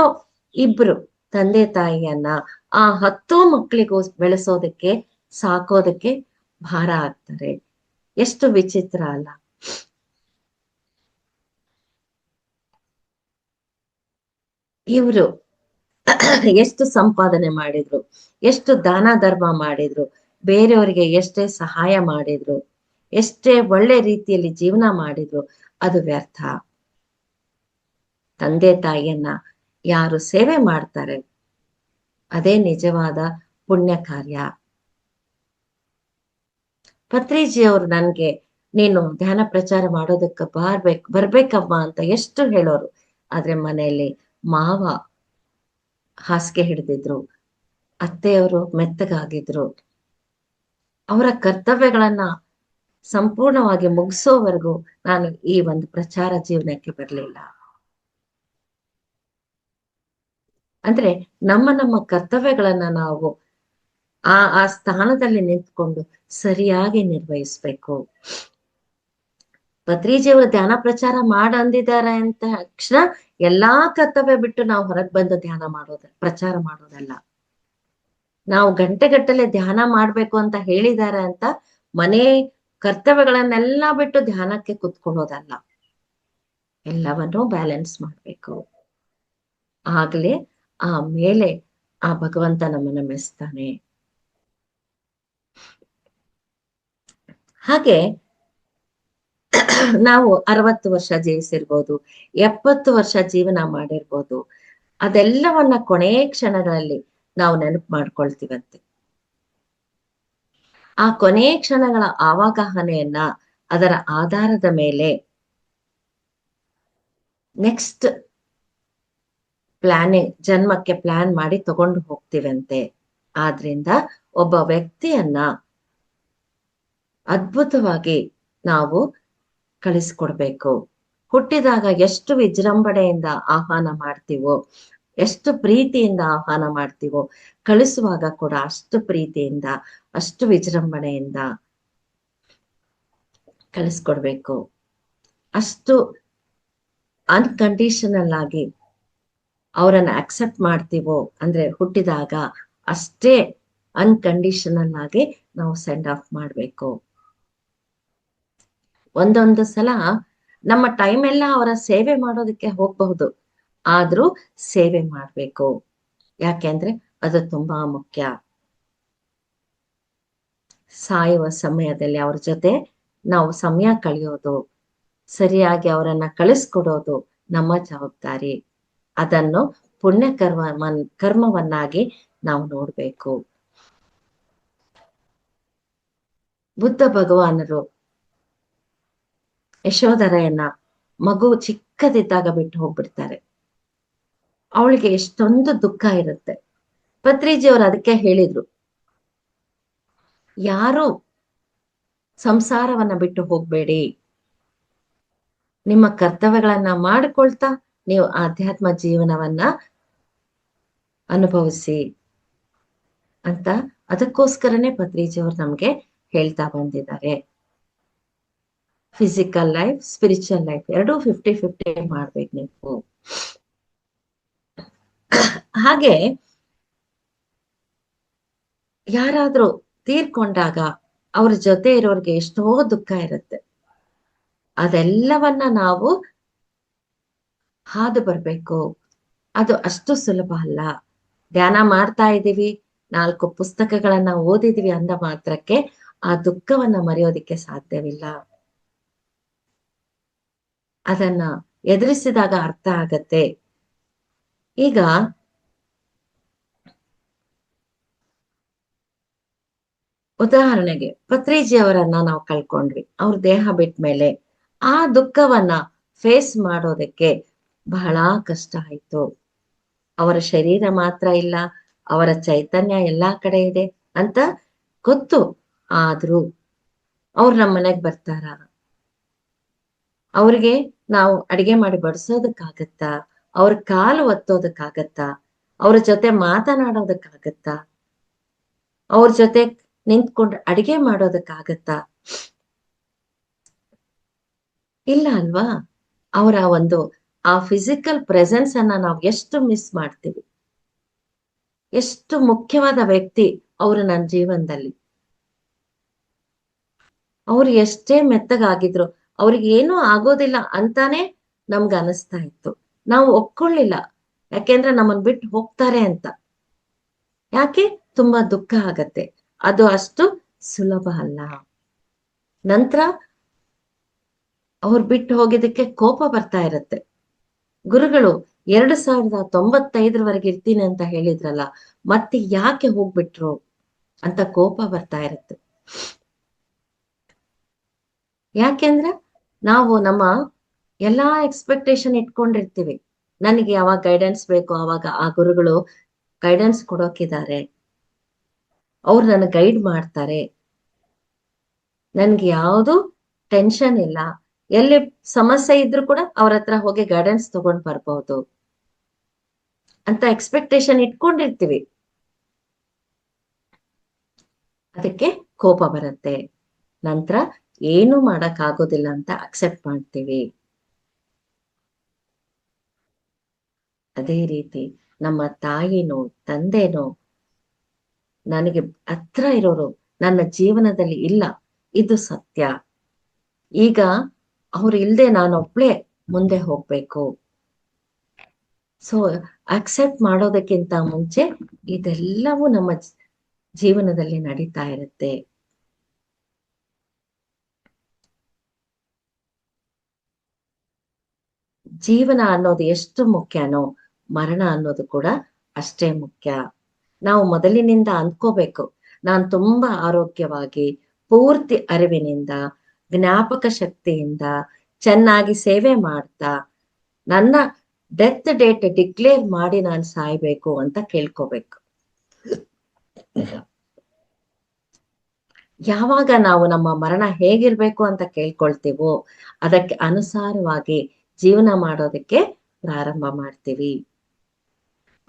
ಇಬ್ರು ತಂದೆ ತಾಯಿಯನ್ನ ಆ 10 ಮಕ್ಕಳಿಗೂ ಬೆಳೆಸೋದಕ್ಕೆ ಸಾಕೋದಕ್ಕೆ ಭಾರ ಆಗ್ತಾರೆ. ಎಷ್ಟು ವಿಚಿತ್ರ ಅಲ್ಲ. ಇವ್ರು ಎಷ್ಟು ಸಂಪಾದನೆ ಮಾಡಿದ್ರು, ಎಷ್ಟು ದಾನ ಧರ್ಮ ಮಾಡಿದ್ರು, ಬೇರೆಯವರಿಗೆ ಎಷ್ಟೇ ಸಹಾಯ ಮಾಡಿದ್ರು, ಎಷ್ಟೇ ಒಳ್ಳೆ ರೀತಿಯಲ್ಲಿ ಜೀವನ ಮಾಡಿದ್ರು, ಅದು ವ್ಯರ್ಥ. ತಂದೆ ತಾಯಿಯನ್ನ ಯಾರು ಸೇವೆ ಮಾಡ್ತಾರೆ ಅದೇ ನಿಜವಾದ ಪುಣ್ಯ ಕಾರ್ಯ. ಪತ್ರಿಜಿಯವರು ನನ್ಗೆ ನೀನು ಧ್ಯಾನ ಪ್ರಚಾರ ಮಾಡೋದಕ್ಕ ಬರ್ಬೇಕಮ್ಮ ಅಂತ ಎಷ್ಟು ಹೇಳೋರು. ಆದ್ರೆ ಮನೆಯಲ್ಲಿ ಮಾವ ಹಾಸಿಗೆ ಹಿಡಿದಿದ್ರು, ಅತ್ತೆಯವರು ಮೆತ್ತಗಾಗಿದ್ರು. ಅವರ ಕರ್ತವ್ಯಗಳನ್ನ ಸಂಪೂರ್ಣವಾಗಿ ಮುಗಿಸೋವರೆಗೂ ನಾನು ಈ ಒಂದು ಪ್ರಚಾರ ಜೀವನಕ್ಕೆ ಬರಲಿಲ್ಲ. ಅಂದ್ರೆ ನಮ್ಮ ಕರ್ತವ್ಯಗಳನ್ನ ನಾವು ಆ ಸ್ಥಾನದಲ್ಲಿ ನಿಂತ್ಕೊಂಡು ಸರಿಯಾಗಿ ನಿರ್ವಹಿಸ್ಬೇಕು. ಪತ್ರಿಜಿಯವರು ಧ್ಯಾನ ಪ್ರಚಾರ ಅಂದಿದ್ದಾರೆ ಅಂತ ತಕ್ಷಣ ಎಲ್ಲಾ ಕರ್ತವ್ಯ ಬಿಟ್ಟು ನಾವು ಹೊರಗೆ ಬಂದು ಧ್ಯಾನ ಪ್ರಚಾರ ಮಾಡೋದಲ್ಲ. ನಾವು ಗಂಟೆಗಟ್ಟಲೆ ಧ್ಯಾನ ಮಾಡ್ಬೇಕು ಅಂತ ಹೇಳಿದ್ದಾರೆ ಅಂತ ಮನೆ ಕರ್ತವ್ಯಗಳನ್ನೆಲ್ಲ ಬಿಟ್ಟು ಧ್ಯಾನಕ್ಕೆ ಕುತ್ಕೊಳ್ಳೋದಲ್ಲ. ಎಲ್ಲವನ್ನೂ ಬ್ಯಾಲೆನ್ಸ್ ಮಾಡ್ಬೇಕು. ಆಗ್ಲೇ ಆ ಮೇಲೆ ಆ ಭಗವಂತ ನಮ್ಮನ್ನ ಮೆಚ್ತಾನೆ. ಹಾಗೆ ನಾವು 60 ವರ್ಷ ಜೀವಿಸಿರ್ಬೋದು, 70 ವರ್ಷ ಜೀವನ ಮಾಡಿರ್ಬೋದು, ಅದೆಲ್ಲವನ್ನ ಕೊನೆಯ ಕ್ಷಣಗಳಲ್ಲಿ ನಾವು ನೆನಪು ಮಾಡ್ಕೊಳ್ತೀವಂತೆ. ಆ ಕೊನೆಯ ಕ್ಷಣಗಳ ಅವಗಾಹನೆಯನ್ನ ಅದರ ಆಧಾರದ ಮೇಲೆ ನೆಕ್ಸ್ಟ್ ಜನ್ಮಕ್ಕೆ ಪ್ಲಾನ್ ಮಾಡಿ ತಗೊಂಡು ಹೋಗ್ತೀವಂತೆ. ಆದ್ರಿಂದ ಒಬ್ಬ ವ್ಯಕ್ತಿಯನ್ನ ಅದ್ಭುತವಾಗಿ ನಾವು ಕಳಿಸ್ಕೊಡ್ಬೇಕು. ಹುಟ್ಟಿದಾಗ ಎಷ್ಟು ವಿಜೃಂಭಣೆಯಿಂದ ಆಹ್ವಾನ ಮಾಡ್ತೀವೋ, ಎಷ್ಟು ಪ್ರೀತಿಯಿಂದ ಆಹ್ವಾನ ಮಾಡ್ತೀವೋ, ಕಳಿಸುವಾಗ ಕೂಡ ಅಷ್ಟು ಪ್ರೀತಿಯಿಂದ ಅಷ್ಟು ವಿಜೃಂಭಣೆಯಿಂದ ಕಳಿಸ್ಕೊಡ್ಬೇಕು. ಅಷ್ಟು ಅನ್ಕಂಡೀಷನಲ್ ಆಗಿ ಅವರನ್ನ ಅಕ್ಸೆಪ್ಟ್ ಮಾಡ್ತೀವೋ, ಅಂದ್ರೆ ಹುಟ್ಟಿದಾಗ ಅಷ್ಟೇ ಅನ್ಕಂಡೀಷನಲ್ ಆಗಿ ನಾವು ಸೆಂಡ್ ಆಫ್ ಮಾಡ್ಬೇಕು. ಒಂದೊಂದು ಸಲ ನಮ್ಮ ಟೈಮ್ ಎಲ್ಲ ಅವರ ಸೇವೆ ಮಾಡೋದಕ್ಕೆ ಹೋಗ್ಬಹುದು, ಆದ್ರೂ ಸೇವೆ ಮಾಡ್ಬೇಕು. ಯಾಕೆಂದ್ರೆ ಅದು ತುಂಬಾ ಮುಖ್ಯ. ಸಾಯುವ ಸಮಯದಲ್ಲಿ ಅವ್ರ ಜೊತೆ ನಾವು ಸಮಯ ಕಳೆಯೋದು, ಸರಿಯಾಗಿ ಅವರನ್ನ ಕಳಿಸ್ಕೊಡೋದು ನಮ್ಮ ಜವಾಬ್ದಾರಿ. ಅದನ್ನು ಪುಣ್ಯ ಕರ್ಮವನ್ನಾಗಿ ನಾವು ನೋಡ್ಬೇಕು. ಬುದ್ಧ ಭಗವಾನರು ಯಶೋಧರೆಯನ್ನ ಮಗು ಚಿಕ್ಕದಿದ್ದಾಗ ಬಿಟ್ಟು ಹೋಗ್ಬಿಡ್ತಾರೆ. ಅವಳಿಗೆ ಎಷ್ಟೊಂದು ದುಃಖ ಇರುತ್ತೆ. ಪತ್ರಿಜಿಯವರು ಅದಕ್ಕೆ ಹೇಳಿದ್ರು, ಯಾರು ಸಂಸಾರವನ್ನ ಬಿಟ್ಟು ಹೋಗ್ಬೇಡಿ, ನಿಮ್ಮ ಕರ್ತವ್ಯಗಳನ್ನ ಮಾಡಿಕೊಳ್ತಾ ನೀವು ಆಧ್ಯಾತ್ಮ ಜೀವನವನ್ನ ಅನುಭವಿಸಿ ಅಂತ ಅದಕ್ಕೋಸ್ಕರನೇ ಪತ್ರಿಜಿಯವರು ನಮ್ಗೆ ಹೇಳ್ತಾ ಬಂದಿದ್ದಾರೆ. ಫಿಸಿಕಲ್ ಲೈಫ್, ಸ್ಪಿರಿಚುವಲ್ ಲೈಫ್ ಎರಡೂ 50-50 ಮಾಡ್ಬೇಕು ನೀವು. ಹಾಗೆ ಯಾರಾದ್ರೂ ತೀರ್ಕೊಂಡಾಗ ಅವ್ರ ಜೊತೆ ಇರೋರ್ಗೆ ಎಷ್ಟೋ ದುಃಖ ಇರುತ್ತೆ. ಅದೆಲ್ಲವನ್ನ ನಾವು ಹಾದು ಬರ್ಬೇಕು. ಅದು ಅಷ್ಟು ಸುಲಭ ಅಲ್ಲ. ಧ್ಯಾನ ಮಾಡ್ತಾ ಇದ್ದೀವಿ, 4 ಪುಸ್ತಕಗಳನ್ನ ಓದಿದೀವಿ ಅಂದ ಮಾತ್ರಕ್ಕೆ ಆ ದುಃಖವನ್ನ ಮರೆಯೋದಿಕ್ಕೆ ಸಾಧ್ಯವಿಲ್ಲ. ಅದನ್ನ ಎದುರಿಸಿದಾಗ ಅರ್ಥ ಆಗತ್ತೆ. ಈಗ ಉದಾಹರಣೆಗೆ ಪತ್ರಿಜಿ ಅವರನ್ನ ನಾವು ಕಳ್ಕೊಂಡ್ವಿ. ಅವ್ರ ದೇಹ ಬಿಟ್ಟ ಮೇಲೆ ಆ ದುಃಖವನ್ನ ಫೇಸ್ ಮಾಡೋದಕ್ಕೆ ಬಹಳ ಕಷ್ಟ ಆಯ್ತು. ಅವರ ಶರೀರ ಮಾತ್ರ ಇಲ್ಲ, ಅವರ ಚೈತನ್ಯ ಎಲ್ಲಾ ಕಡೆ ಇದೆ ಅಂತ ಗೊತ್ತು. ಆದ್ರೂ ಅವ್ರು ನಮ್ಮ ಮನೆಗ್ ಬರ್ತಾರ? ಅವ್ರಿಗೆ ನಾವು ಅಡಿಗೆ ಮಾಡಿ ಬಡಿಸೋದಕ್ಕಾಗತ್ತಾ? ಅವ್ರ ಕಾಲು ಒತ್ತೋದಕ್ಕಾಗತ್ತಾ? ಅವ್ರ ಜೊತೆ ಮಾತನಾಡೋದಕ್ಕಾಗತ್ತಾ? ಅವ್ರ ಜೊತೆ ನಿಂತ್ಕೊಂಡು ಅಡಿಗೆ ಮಾಡೋದಕ್ಕಾಗತ್ತಾ? ಇಲ್ಲ ಅಲ್ವಾ? ಅವರ ಆ ಫಿಸಿಕಲ್ ಪ್ರೆಸೆನ್ಸ್ ಅನ್ನ ನಾವು ಎಷ್ಟು ಮಿಸ್ ಮಾಡ್ತೀವಿ. ಎಷ್ಟು ಮುಖ್ಯವಾದ ವ್ಯಕ್ತಿ ಅವರು ನನ್ನ ಜೀವನದಲ್ಲಿ. ಅವ್ರು ಎಷ್ಟೇ ಮೆತ್ತಗಾಗಿದ್ರು ಅವ್ರಿಗೆ ಏನೂ ಆಗೋದಿಲ್ಲ ಅಂತಾನೆ ನಮ್ಗ ಅನಿಸ್ತಾ ಇತ್ತು. ನಾವು ಒಪ್ಕೊಳ್ಳಿಲ್ಲ, ಯಾಕೆಂದ್ರೆ ನಮ್ಮನ್ ಬಿಟ್ಟು ಹೋಗ್ತಾರೆ ಅಂತ. ಯಾಕೆ? ತುಂಬಾ ದುಃಖ ಆಗತ್ತೆ. ಅದು ಅಷ್ಟು ಸುಲಭ ಅಲ್ಲ. ನಂತರ ಅವ್ರು ಬಿಟ್ಟು ಹೋಗಿದ್ದಕ್ಕೆ ಕೋಪ ಬರ್ತಾ ಇರತ್ತೆ. ಗುರುಗಳು 2095 ಇರ್ತೀನಿ ಅಂತ ಹೇಳಿದ್ರಲ್ಲ, ಮತ್ತೆ ಯಾಕೆ ಹೋಗ್ಬಿಟ್ರು ಅಂತ ಕೋಪ ಬರ್ತಾ ಇರತ್ತೆ. ಯಾಕೆಂದ್ರೆ ನಾವು ನಮ್ಮ ಎಲ್ಲಾ ಎಕ್ಸ್ಪೆಕ್ಟೇಷನ್ ಇಟ್ಕೊಂಡಿರ್ತೀವಿ. ನನಗೆ ಯಾವಾಗ ಗೈಡೆನ್ಸ್ ಬೇಕು ಅವಾಗ ಆ ಗುರುಗಳು ಗೈಡೆನ್ಸ್ ಕೊಡೋಕಿದ್ದಾರೆ, ಅವ್ರು ನನ್ನ ಗೈಡ್ ಮಾಡ್ತಾರೆ, ನನ್ಗೆ ಯಾವುದು ಟೆನ್ಷನ್ ಇಲ್ಲ, ಎಲ್ಲಿ ಸಮಸ್ಯೆ ಇದ್ರು ಕೂಡ ಅವ್ರ ಹತ್ರ ಹೋಗಿ ಗೈಡೆನ್ಸ್ ತಗೊಂಡ್ ಬರ್ಬೋದು. ಅಂತ ಎಕ್ಸ್ಪೆಕ್ಟೇಷನ್ ಇಟ್ಕೊಂಡಿರ್ತೀವಿ. ಅದಕ್ಕೆ ಕೋಪ ಬರುತ್ತೆ. ನಂತರ ಏನು ಮಾಡಕ್ ಆಗೋದಿಲ್ಲ ಅಂತ ಅಕ್ಸೆಪ್ಟ್ ಮಾಡ್ತೀವಿ. ಅದೇ ರೀತಿ ನಮ್ಮ ತಾಯಿನೋ ತಂದೆನೋ ನನಗೆ ಹತ್ರ ಇರೋರು ನನ್ನ ಜೀವನದಲ್ಲಿ ಇಲ್ಲ, ಇದು ಸತ್ಯ. ಈಗ ಅವ್ರು ಇಲ್ದೆ ನಾನೊಬ್ಳೆ ಮುಂದೆ ಹೋಗ್ಬೇಕು. ಸೊ ಅಕ್ಸೆಪ್ಟ್ ಮಾಡೋದಕ್ಕಿಂತ ಮುಂಚೆ ಇದೆಲ್ಲವೂ ನಮ್ಮ ಜೀವನದಲ್ಲಿ ನಡೀತಾ ಇರುತ್ತೆ. ಜೀವನ ಅನ್ನೋದು ಎಷ್ಟು ಮುಖ್ಯನೋ ಮರಣ ಅನ್ನೋದು ಕೂಡ ಅಷ್ಟೇ ಮುಖ್ಯ. ನಾವು ಮೊದಲಿನಿಂದ ಅಂದ್ಕೋಬೇಕು, ನಾನ್ ತುಂಬಾ ಆರೋಗ್ಯವಾಗಿ, ಪೂರ್ತಿ ಅರಿವಿನಿಂದ, ಜ್ಞಾಪಕ ಶಕ್ತಿಯಿಂದ, ಚೆನ್ನಾಗಿ ಸೇವೆ ಮಾಡ್ತಾ ನನ್ನ ಡೆತ್ ಡೇಟ್ ಡಿಕ್ಲೇರ್ ಮಾಡಿ ನಾನು ಸಾಯ್ಬೇಕು ಅಂತ ಕೇಳ್ಕೋಬೇಕು. ಯಾವಾಗ ನಾವು ನಮ್ಮ ಮರಣ ಹೇಗಿರ್ಬೇಕು ಅಂತ ಕೇಳ್ಕೊಳ್ತೀವೋ ಅದಕ್ಕೆ ಅನುಸಾರವಾಗಿ ಜೀವನ ಮಾಡೋದಕ್ಕೆ ಪ್ರಾರಂಭ ಮಾಡ್ತೀವಿ.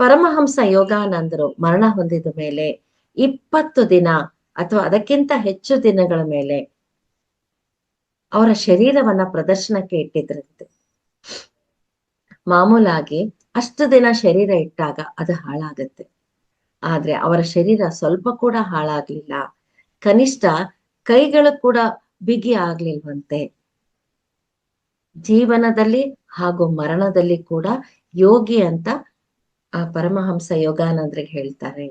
ಪರಮಹಂಸ ಯೋಗಾನಂದರು ಮರಣ ಹೊಂದಿದ ಮೇಲೆ 20 ದಿನ ಅಥವಾ ಅದಕ್ಕಿಂತ ಹೆಚ್ಚು ದಿನಗಳ ಮೇಲೆ ಅವರ ಶರೀರವನ್ನ ಪ್ರದರ್ಶನಕ್ಕೆ ಇಟ್ಟಿದ್ರಂತೆ. ಮಾಮೂಲಾಗಿ ಅಷ್ಟು ದಿನ ಶರೀರ ಇಟ್ಟಾಗ ಅದು ಹಾಳಾಗತ್ತೆ. ಆದ್ರೆ ಅವರ ಶರೀರ ಸ್ವಲ್ಪ ಕೂಡ ಹಾಳಾಗ್ಲಿಲ್ಲ. ಕನಿಷ್ಠ ಕೈಗಳು ಕೂಡ ಬಿಗಿ ಆಗ್ಲಿಲ್ವಂತೆ. ಜೀವನದಲ್ಲಿ ಹಾಗೂ ಮರಣದಲ್ಲಿ ಕೂಡ ಯೋಗಿ ಅಂತ ಆ ಪರಮಹಂಸ ಯೋಗಾನಂದ್ರಿಗೆ ಹೇಳ್ತಾರೆ.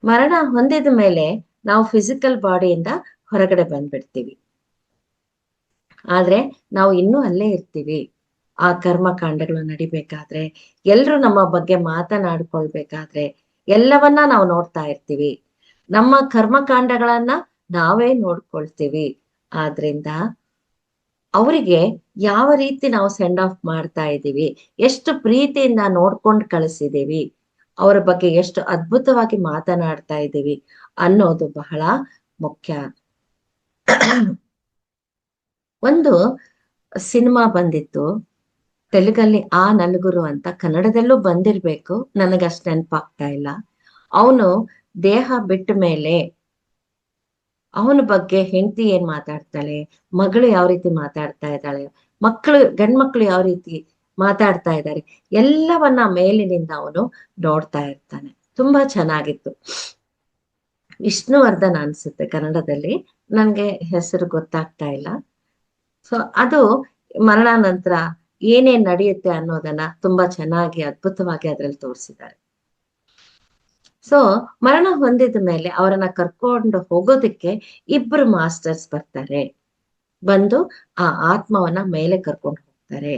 ಮರಣ ಹೊಂದಿದ ಮೇಲೆ ನಾವು ಫಿಸಿಕಲ್ ಬಾಡಿಯಿಂದ ಹೊರಗಡೆ ಬಂದ್ಬಿಡ್ತೀವಿ. ಆದ್ರೆ ನಾವು ಇನ್ನೂ ಅಲ್ಲೇ ಇರ್ತೀವಿ. ಆ ಕರ್ಮಕಾಂಡಗಳು ನಡಿಬೇಕಾದ್ರೆ, ಎಲ್ರು ನಮ್ಮ ಬಗ್ಗೆ ಮಾತನಾಡ್ಕೊಳ್ಬೇಕಾದ್ರೆ ಎಲ್ಲವನ್ನ ನಾವು ನೋಡ್ತಾ ಇರ್ತೀವಿ. ನಮ್ಮ ಕರ್ಮಕಾಂಡಗಳನ್ನ ನಾವೇ ನೋಡ್ಕೊಳ್ತೀವಿ. ಆದ್ರಿಂದ ಅವರಿಗೆ ಯಾವ ರೀತಿ ನಾವು ಸೆಂಡ್ ಆಫ್ ಮಾಡ್ತಾ ಇದ್ದೀವಿ, ಎಷ್ಟು ಪ್ರೀತಿಯಿಂದ ನೋಡ್ಕೊಂಡು ಕಳಿಸಿದೀವಿ, ಅವರ ಬಗ್ಗೆ ಎಷ್ಟು ಅದ್ಭುತವಾಗಿ ಮಾತನಾಡ್ತಾ ಇದ್ದೀವಿ ಅನ್ನೋದು ಬಹಳ ಮುಖ್ಯ. ಒಂದು ಸಿನಿಮಾ ಬಂದಿತ್ತು ತೆಲುಗಲ್ಲಿ, ಆ ನలుగుರು ಅಂತ. ಕನ್ನಡದಲ್ಲೂ ಬಂದಿರ್ಬೇಕು, ನನಗಷ್ಟು ನೆನಪಾಗ್ತಾ ಇಲ್ಲ. ಅವನು ದೇಹ ಬಿಟ್ಟ ಮೇಲೆ ಅವನ ಬಗ್ಗೆ ಹೆಂಡತಿ ಏನ್ ಮಾತಾಡ್ತಾಳೆ, ಮಗಳು ಯಾವ ರೀತಿ ಮಾತಾಡ್ತಾ ಇದ್ದಾಳೆ, ಗಂಡ್ಮಕ್ಳು ಯಾವ ರೀತಿ ಮಾತಾಡ್ತಾ ಇದ್ದಾರೆ, ಎಲ್ಲವನ್ನ ಮೇಲಿನಿಂದ ಅವನು ನೋಡ್ತಾ ಇರ್ತಾನೆ. ತುಂಬಾ ಚೆನ್ನಾಗಿತ್ತು. ವಿಷ್ಣುವರ್ಧನ್ ಅನ್ಸುತ್ತೆ ಕನ್ನಡದಲ್ಲಿ, ನನ್ಗೆ ಹೆಸರು ಗೊತ್ತಾಗ್ತಾ ಇಲ್ಲ. ಸೊ ಅದು ಮರಣ ನಂತರ ಏನೇನ್ ನಡೆಯುತ್ತೆ ಅನ್ನೋದನ್ನ ತುಂಬಾ ಚೆನ್ನಾಗಿ ಅದ್ಭುತವಾಗಿ ಅದ್ರಲ್ಲಿ ತೋರಿಸಿದ್ದಾರೆ. ಸೊ ಮರಣ ಹೊಂದಿದ ಮೇಲೆ ಅವರನ್ನ ಕರ್ಕೊಂಡು ಹೋಗೋದಕ್ಕೆ 2 ಮಾಸ್ಟರ್ಸ್ ಬರ್ತಾರೆ. ಬಂದು ಆ ಆತ್ಮವನ್ನ ಮೇಲೆ ಕರ್ಕೊಂಡು ಹೋಗ್ತಾರೆ.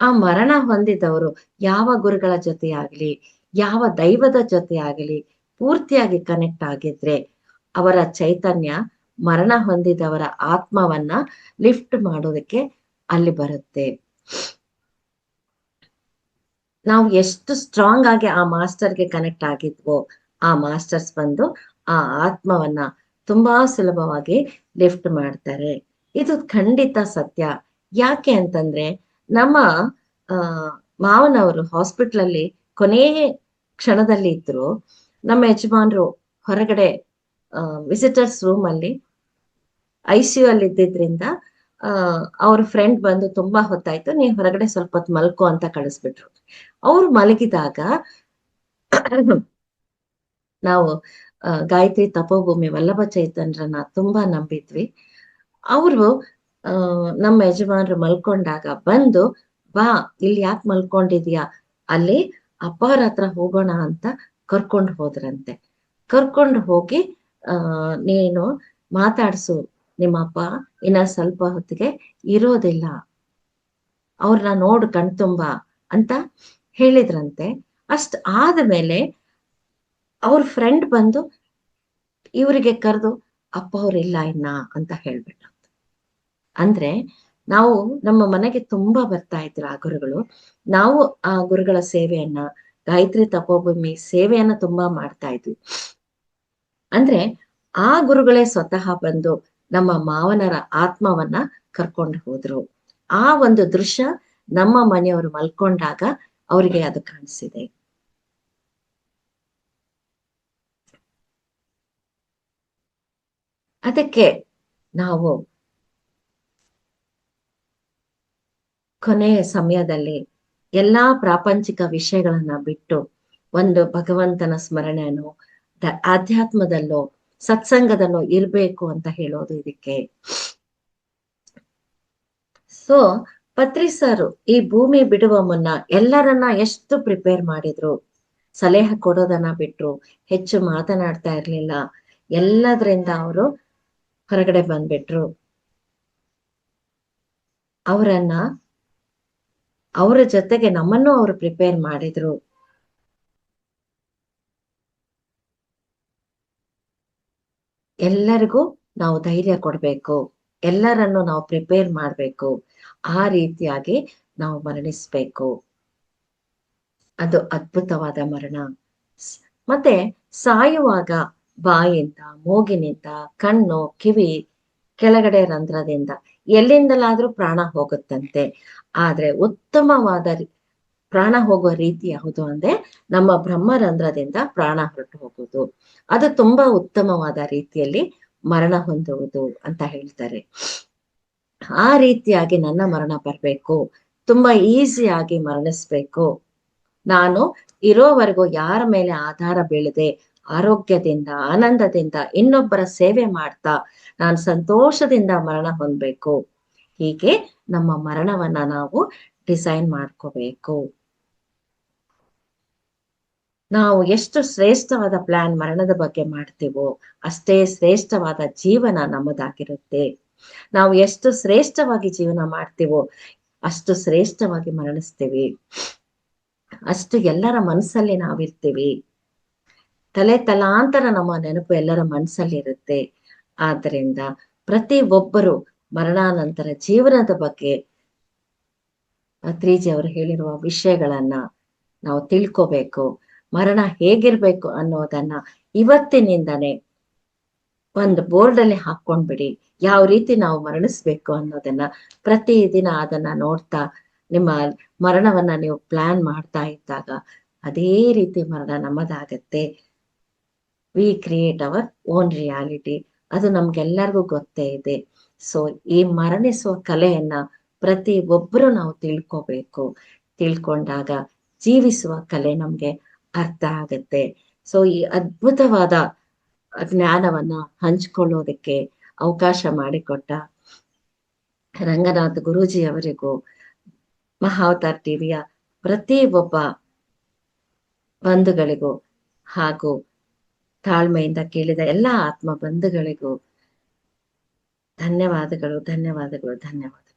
ಆ ಮರಣ ಹೊಂದಿದವರು ಯಾವ ಗುರುಗಳ ಜೊತೆ ಆಗ್ಲಿ, ಯಾವ ದೈವದ ಜೊತೆ ಆಗಲಿ ಪೂರ್ತಿಯಾಗಿ ಕನೆಕ್ಟ್ ಆಗಿದ್ರೆ ಅವರ ಚೈತನ್ಯ ಮರಣ ಹೊಂದಿದವರ ಆತ್ಮವನ್ನ ಲಿಫ್ಟ್ ಮಾಡೋದಕ್ಕೆ ಅಲ್ಲಿ ಬರುತ್ತೆ. ನಾವು ಎಷ್ಟು ಸ್ಟ್ರಾಂಗ್ ಆಗಿ ಆ ಮಾಸ್ಟರ್ಗೆ ಕನೆಕ್ಟ್ ಆಗಿದ್ವೋ ಆ ಮಾಸ್ಟರ್ಸ್ ಬಂದು ಆ ಆತ್ಮವನ್ನ ತುಂಬಾ ಸುಲಭವಾಗಿ ಲಿಫ್ಟ್ ಮಾಡ್ತಾರೆ. ಇದು ಖಂಡಿತ ಸತ್ಯ. ಯಾಕೆ ಅಂತಂದ್ರೆ ನಮ್ಮ ಮಾವನವರು ಹಾಸ್ಪಿಟ್ಲ್ ಅಲ್ಲಿ ಕೊನೆಯ ಕ್ಷಣದಲ್ಲಿ ಇದ್ರು. ನಮ್ಮ ಯಜಮಾನ್ರು ಹೊರಗಡೆ ವಿಸಿಟರ್ಸ್ ರೂಮ್ ಅಲ್ಲಿ ICU ಅಲ್ಲಿ ಇದ್ದಿದ್ರಿಂದ ಅವ್ರ ಫ್ರೆಂಡ್ ಬಂದು ತುಂಬಾ ಹೊತ್ತಾಯ್ತು, ನೀವ್ ಹೊರಗಡೆ ಸ್ವಲ್ಪ ಹೊತ್ತು ಮಲ್ಕೋ ಅಂತ ಕಳಿಸ್ಬಿಟ್ರು. ಅವ್ರು ಮಲಗಿದಾಗ ನಾವು ಗಾಯತ್ರಿ ತಪೋಭೂಮಿ ವಲ್ಲಭ ಚೈತನ್ಯರನ್ನ ತುಂಬಾ ನಂಬಿದ್ವಿ. ಅವರು ನಮ್ಮ ಯಜಮಾನ್ರು ಮಲ್ಕೊಂಡಾಗ ಬಂದು, ಬಾ ಇಲ್ಲಿ ಯಾಕೆ ಮಲ್ಕೊಂಡಿದ್ಯಾ, ಅಲ್ಲಿ ಅಪ್ಪರ ಹತ್ರ ಹೋಗೋಣ ಅಂತ ಕರ್ಕೊಂಡು ಹೋದ್ರಂತೆ. ಕರ್ಕೊಂಡು ಹೋಗಿ ನೀನು ಮಾತಾಡ್ಸು, ನಿಮ್ಮಪ್ಪ ಇನ್ನ ಸ್ವಲ್ಪ ಹೊತ್ತಿಗೆ ಇರೋದಿಲ್ಲ, ಅವ್ರನ್ನ ನೋಡು ಕಣ್ತುಂಬ ಅಂತ ಹೇಳಿದ್ರಂತೆ. ಅಷ್ಟ್ ಆದ್ಮೇಲೆ ಅವ್ರ ಫ್ರೆಂಡ್ ಬಂದು ಇವರಿಗೆ ಕರೆದು, ಅಪ್ಪ ಅವ್ರಿಲ್ಲ ಇನ್ನ ಅಂತ ಹೇಳ್ಬಿಟ್ರು. ಅಂದ್ರೆ ನಾವು ನಮ್ಮ ಮನೆಗೆ ತುಂಬಾ ಬರ್ತಾ ಇದ್ರು ಆ ಗುರುಗಳು. ನಾವು ಆ ಗುರುಗಳ ಸೇವೆಯನ್ನ, ಗಾಯತ್ರಿ ತಪೋಭೂಮಿ ಸೇವೆಯನ್ನ ತುಂಬಾ ಮಾಡ್ತಾ ಇದ್ವಿ. ಅಂದ್ರೆ ಆ ಗುರುಗಳೇ ಸ್ವತಃ ಬಂದು ನಮ್ಮ ಮಾವನರ ಆತ್ಮವನ್ನ ಕರ್ಕೊಂಡು ಹೋದ್ರು. ಆ ಒಂದು ದೃಶ್ಯ ನಮ್ಮ ಮನೆಯವರು ಮಲ್ಕೊಂಡಾಗ ಅವರಿಗೆ ಅದು ಕಾಣಿಸಿದೆ. ಅದಕ್ಕೆ ನಾವು ಕೊನೆಯ ಸಮಯದಲ್ಲಿ ಎಲ್ಲಾ ಪ್ರಾಪಂಚಿಕ ವಿಷಯಗಳನ್ನ ಬಿಟ್ಟು ಒಂದು ಭಗವಂತನ ಸ್ಮರಣೆಯನ್ನು ಆಧ್ಯಾತ್ಮದಲ್ಲೋ ಸತ್ಸಂಗದಲ್ಲೋ ಇರ್ಬೇಕು ಅಂತ ಹೇಳೋದು ಇದಕ್ಕೆ. ಸೊ ಪತ್ರಿ ಸರ್ ಈ ಭೂಮಿ ಬಿಡುವ ಮುನ್ನ ಎಲ್ಲರನ್ನ ಎಷ್ಟು ಪ್ರಿಪೇರ್ ಮಾಡಿದ್ರು, ಸಲಹೆ ಕೊಡೋದನ್ನ ಬಿಟ್ರು, ಹೆಚ್ಚು ಮಾತನಾಡ್ತಾ ಇರ್ಲಿಲ್ಲ. ಎಲ್ಲದ್ರಿಂದ ಅವರು ಹೊರಗಡೆ ಬಂದ್ಬಿಟ್ರು. ಅವರನ್ನ ಅವರ ಜೊತೆಗೆ ನಮ್ಮನ್ನು ಅವರು ಪ್ರಿಪೇರ್ ಮಾಡಿದ್ರು. ಎಲ್ಲರಿಗೂ ನಾವು ಧೈರ್ಯ ಕೊಡ್ಬೇಕು, ಎಲ್ಲರನ್ನು ನಾವು ಪ್ರಿಪೇರ್ ಮಾಡ್ಬೇಕು, ಆ ರೀತಿಯಾಗಿ ನಾವು ಮರಣಿಸ್ಬೇಕು. ಅದು ಅದ್ಭುತವಾದ ಮರಣ. ಮತ್ತೆ ಸಾಯುವಾಗ ಬಾಯಿಂದ, ಮೂಗಿನಿಂದ, ಕಣ್ಣು, ಕಿವಿ, ಕೆಳಗಡೆ ರಂಧ್ರದಿಂದ ಎಲ್ಲಿಂದಲಾದ್ರೂ ಪ್ರಾಣ ಹೋಗುತ್ತಂತೆ. ಆದ್ರೆ ಉತ್ತಮವಾದ ಪ್ರಾಣ ಹೋಗುವ ರೀತಿ ಯಾವುದು ಅಂದ್ರೆ ನಮ್ಮ ಬ್ರಹ್ಮರಂಧ್ರದಿಂದ ಪ್ರಾಣ ಹೊರಟು ಹೋಗುವುದು. ಅದು ತುಂಬಾ ಉತ್ತಮವಾದ ರೀತಿಯಲ್ಲಿ ಮರಣ ಹೊಂದುವುದು ಅಂತ ಹೇಳ್ತಾರೆ. ಆ ರೀತಿಯಾಗಿ ನನ್ನ ಮರಣ ಬರ್ಬೇಕು, ತುಂಬಾ ಈಸಿಯಾಗಿ ಮರಣಿಸ್ಬೇಕು. ನಾನು ಇರೋವರೆಗೂ ಯಾರ ಮೇಲೆ ಆಧಾರ ಬೀಳದೆ ಆರೋಗ್ಯದಿಂದ, ಆನಂದದಿಂದ, ಇನ್ನೊಬ್ಬರ ಸೇವೆ ಮಾಡ್ತಾ ನಾನು ಸಂತೋಷದಿಂದ ಮರಣ ಹೊಂದಬೇಕು. ಹೀಗೆ ನಮ್ಮ ಮರಣವನ್ನ ನಾವು ಡಿಸೈನ್ ಮಾಡ್ಕೋಬೇಕು. ನಾವು ಎಷ್ಟು ಶ್ರೇಷ್ಠವಾದ ಪ್ಲಾನ್ ಮರಣದ ಬಗ್ಗೆ ಮಾಡ್ತೀವೋ ಅಷ್ಟೇ ಶ್ರೇಷ್ಠವಾದ ಜೀವನ ನಮ್ಮದಾಗಿರುತ್ತೆ. ನಾವು ಎಷ್ಟು ಶ್ರೇಷ್ಠವಾಗಿ ಜೀವನ ಮಾಡ್ತೀವೋ ಅಷ್ಟು ಶ್ರೇಷ್ಠವಾಗಿ ಮರಣಿಸ್ತೀವಿ, ಅಷ್ಟು ಎಲ್ಲರ ಮನಸ್ಸಲ್ಲಿ ನಾವಿರ್ತೀವಿ. ತಲೆ ತಲಾಂತರ ನಮ್ಮ ನೆನಪು ಎಲ್ಲರ ಮನಸ್ಸಲ್ಲಿ ಇರುತ್ತೆ. ಆದ್ದರಿಂದ ಪ್ರತಿ ಒಬ್ಬರು ಮರಣಾನಂತರ ಜೀವನದ ಬಗ್ಗೆ ಅತ್ರೀಜಿ ಅವರು ಹೇಳಿರುವ ವಿಷಯಗಳನ್ನ ನಾವು ತಿಳ್ಕೋಬೇಕು. ಮರಣ ಹೇಗಿರ್ಬೇಕು ಅನ್ನೋದನ್ನ ಇವತ್ತಿನಿಂದನೇ ಒಂದು ಬೋರ್ಡ್ ಅಲ್ಲಿ ಹಾಕೊಂಡ್ಬಿಡಿ. ಯಾವ ರೀತಿ ನಾವು ಮರಣಿಸ್ಬೇಕು ಅನ್ನೋದನ್ನ ಪ್ರತಿದಿನ ಅದನ್ನ ನೋಡ್ತಾ ನಿಮ್ಮ ಮರಣವನ್ನ ನೀವು ಪ್ಲಾನ್ ಮಾಡ್ತಾ ಇದ್ದಾಗ ಅದೇ ರೀತಿ ಮರಣ ನಮ್ಮದಾಗತ್ತೆ. We create our own reality. ಅದು ನಮ್ಗೆಲ್ಲರಿಗೂ ಗೊತ್ತೇ ಇದೆ. ಸೊ ಈ ಮರಣಿಸುವ ಕಲೆಯನ್ನ ಪ್ರತಿ ಒಬ್ಬರು ನಾವು ತಿಳ್ಕೋಬೇಕು. ತಿಳ್ಕೊಂಡಾಗ ಜೀವಿಸುವ ಕಲೆ ನಮ್ಗೆ ಅರ್ಥ ಆಗತ್ತೆ. ಸೊ ಈ ಅದ್ಭುತವಾದ ಜ್ಞಾನವನ್ನ ಹಂಚ್ಕೊಳ್ಳೋದಕ್ಕೆ ಅವಕಾಶ ಮಾಡಿಕೊಟ್ಟ ರಂಗನಾಥ್ ಗುರೂಜಿ ಅವರಿಗೂ, ಮಹಾವತಾರ್ ಟಿವಿಯ ಪ್ರತಿ ಒಬ್ಬ ಬಂಧುಗಳಿಗೂ ಹಾಗೂ ತಾಳ್ಮೆಯಿಂದ ಕೇಳಿದ ಎಲ್ಲ ಆತ್ಮ ಬಂಧುಗಳಿಗೂ ಧನ್ಯವಾದಗಳು, ಧನ್ಯವಾದಗಳು, ಧನ್ಯವಾದಗಳು.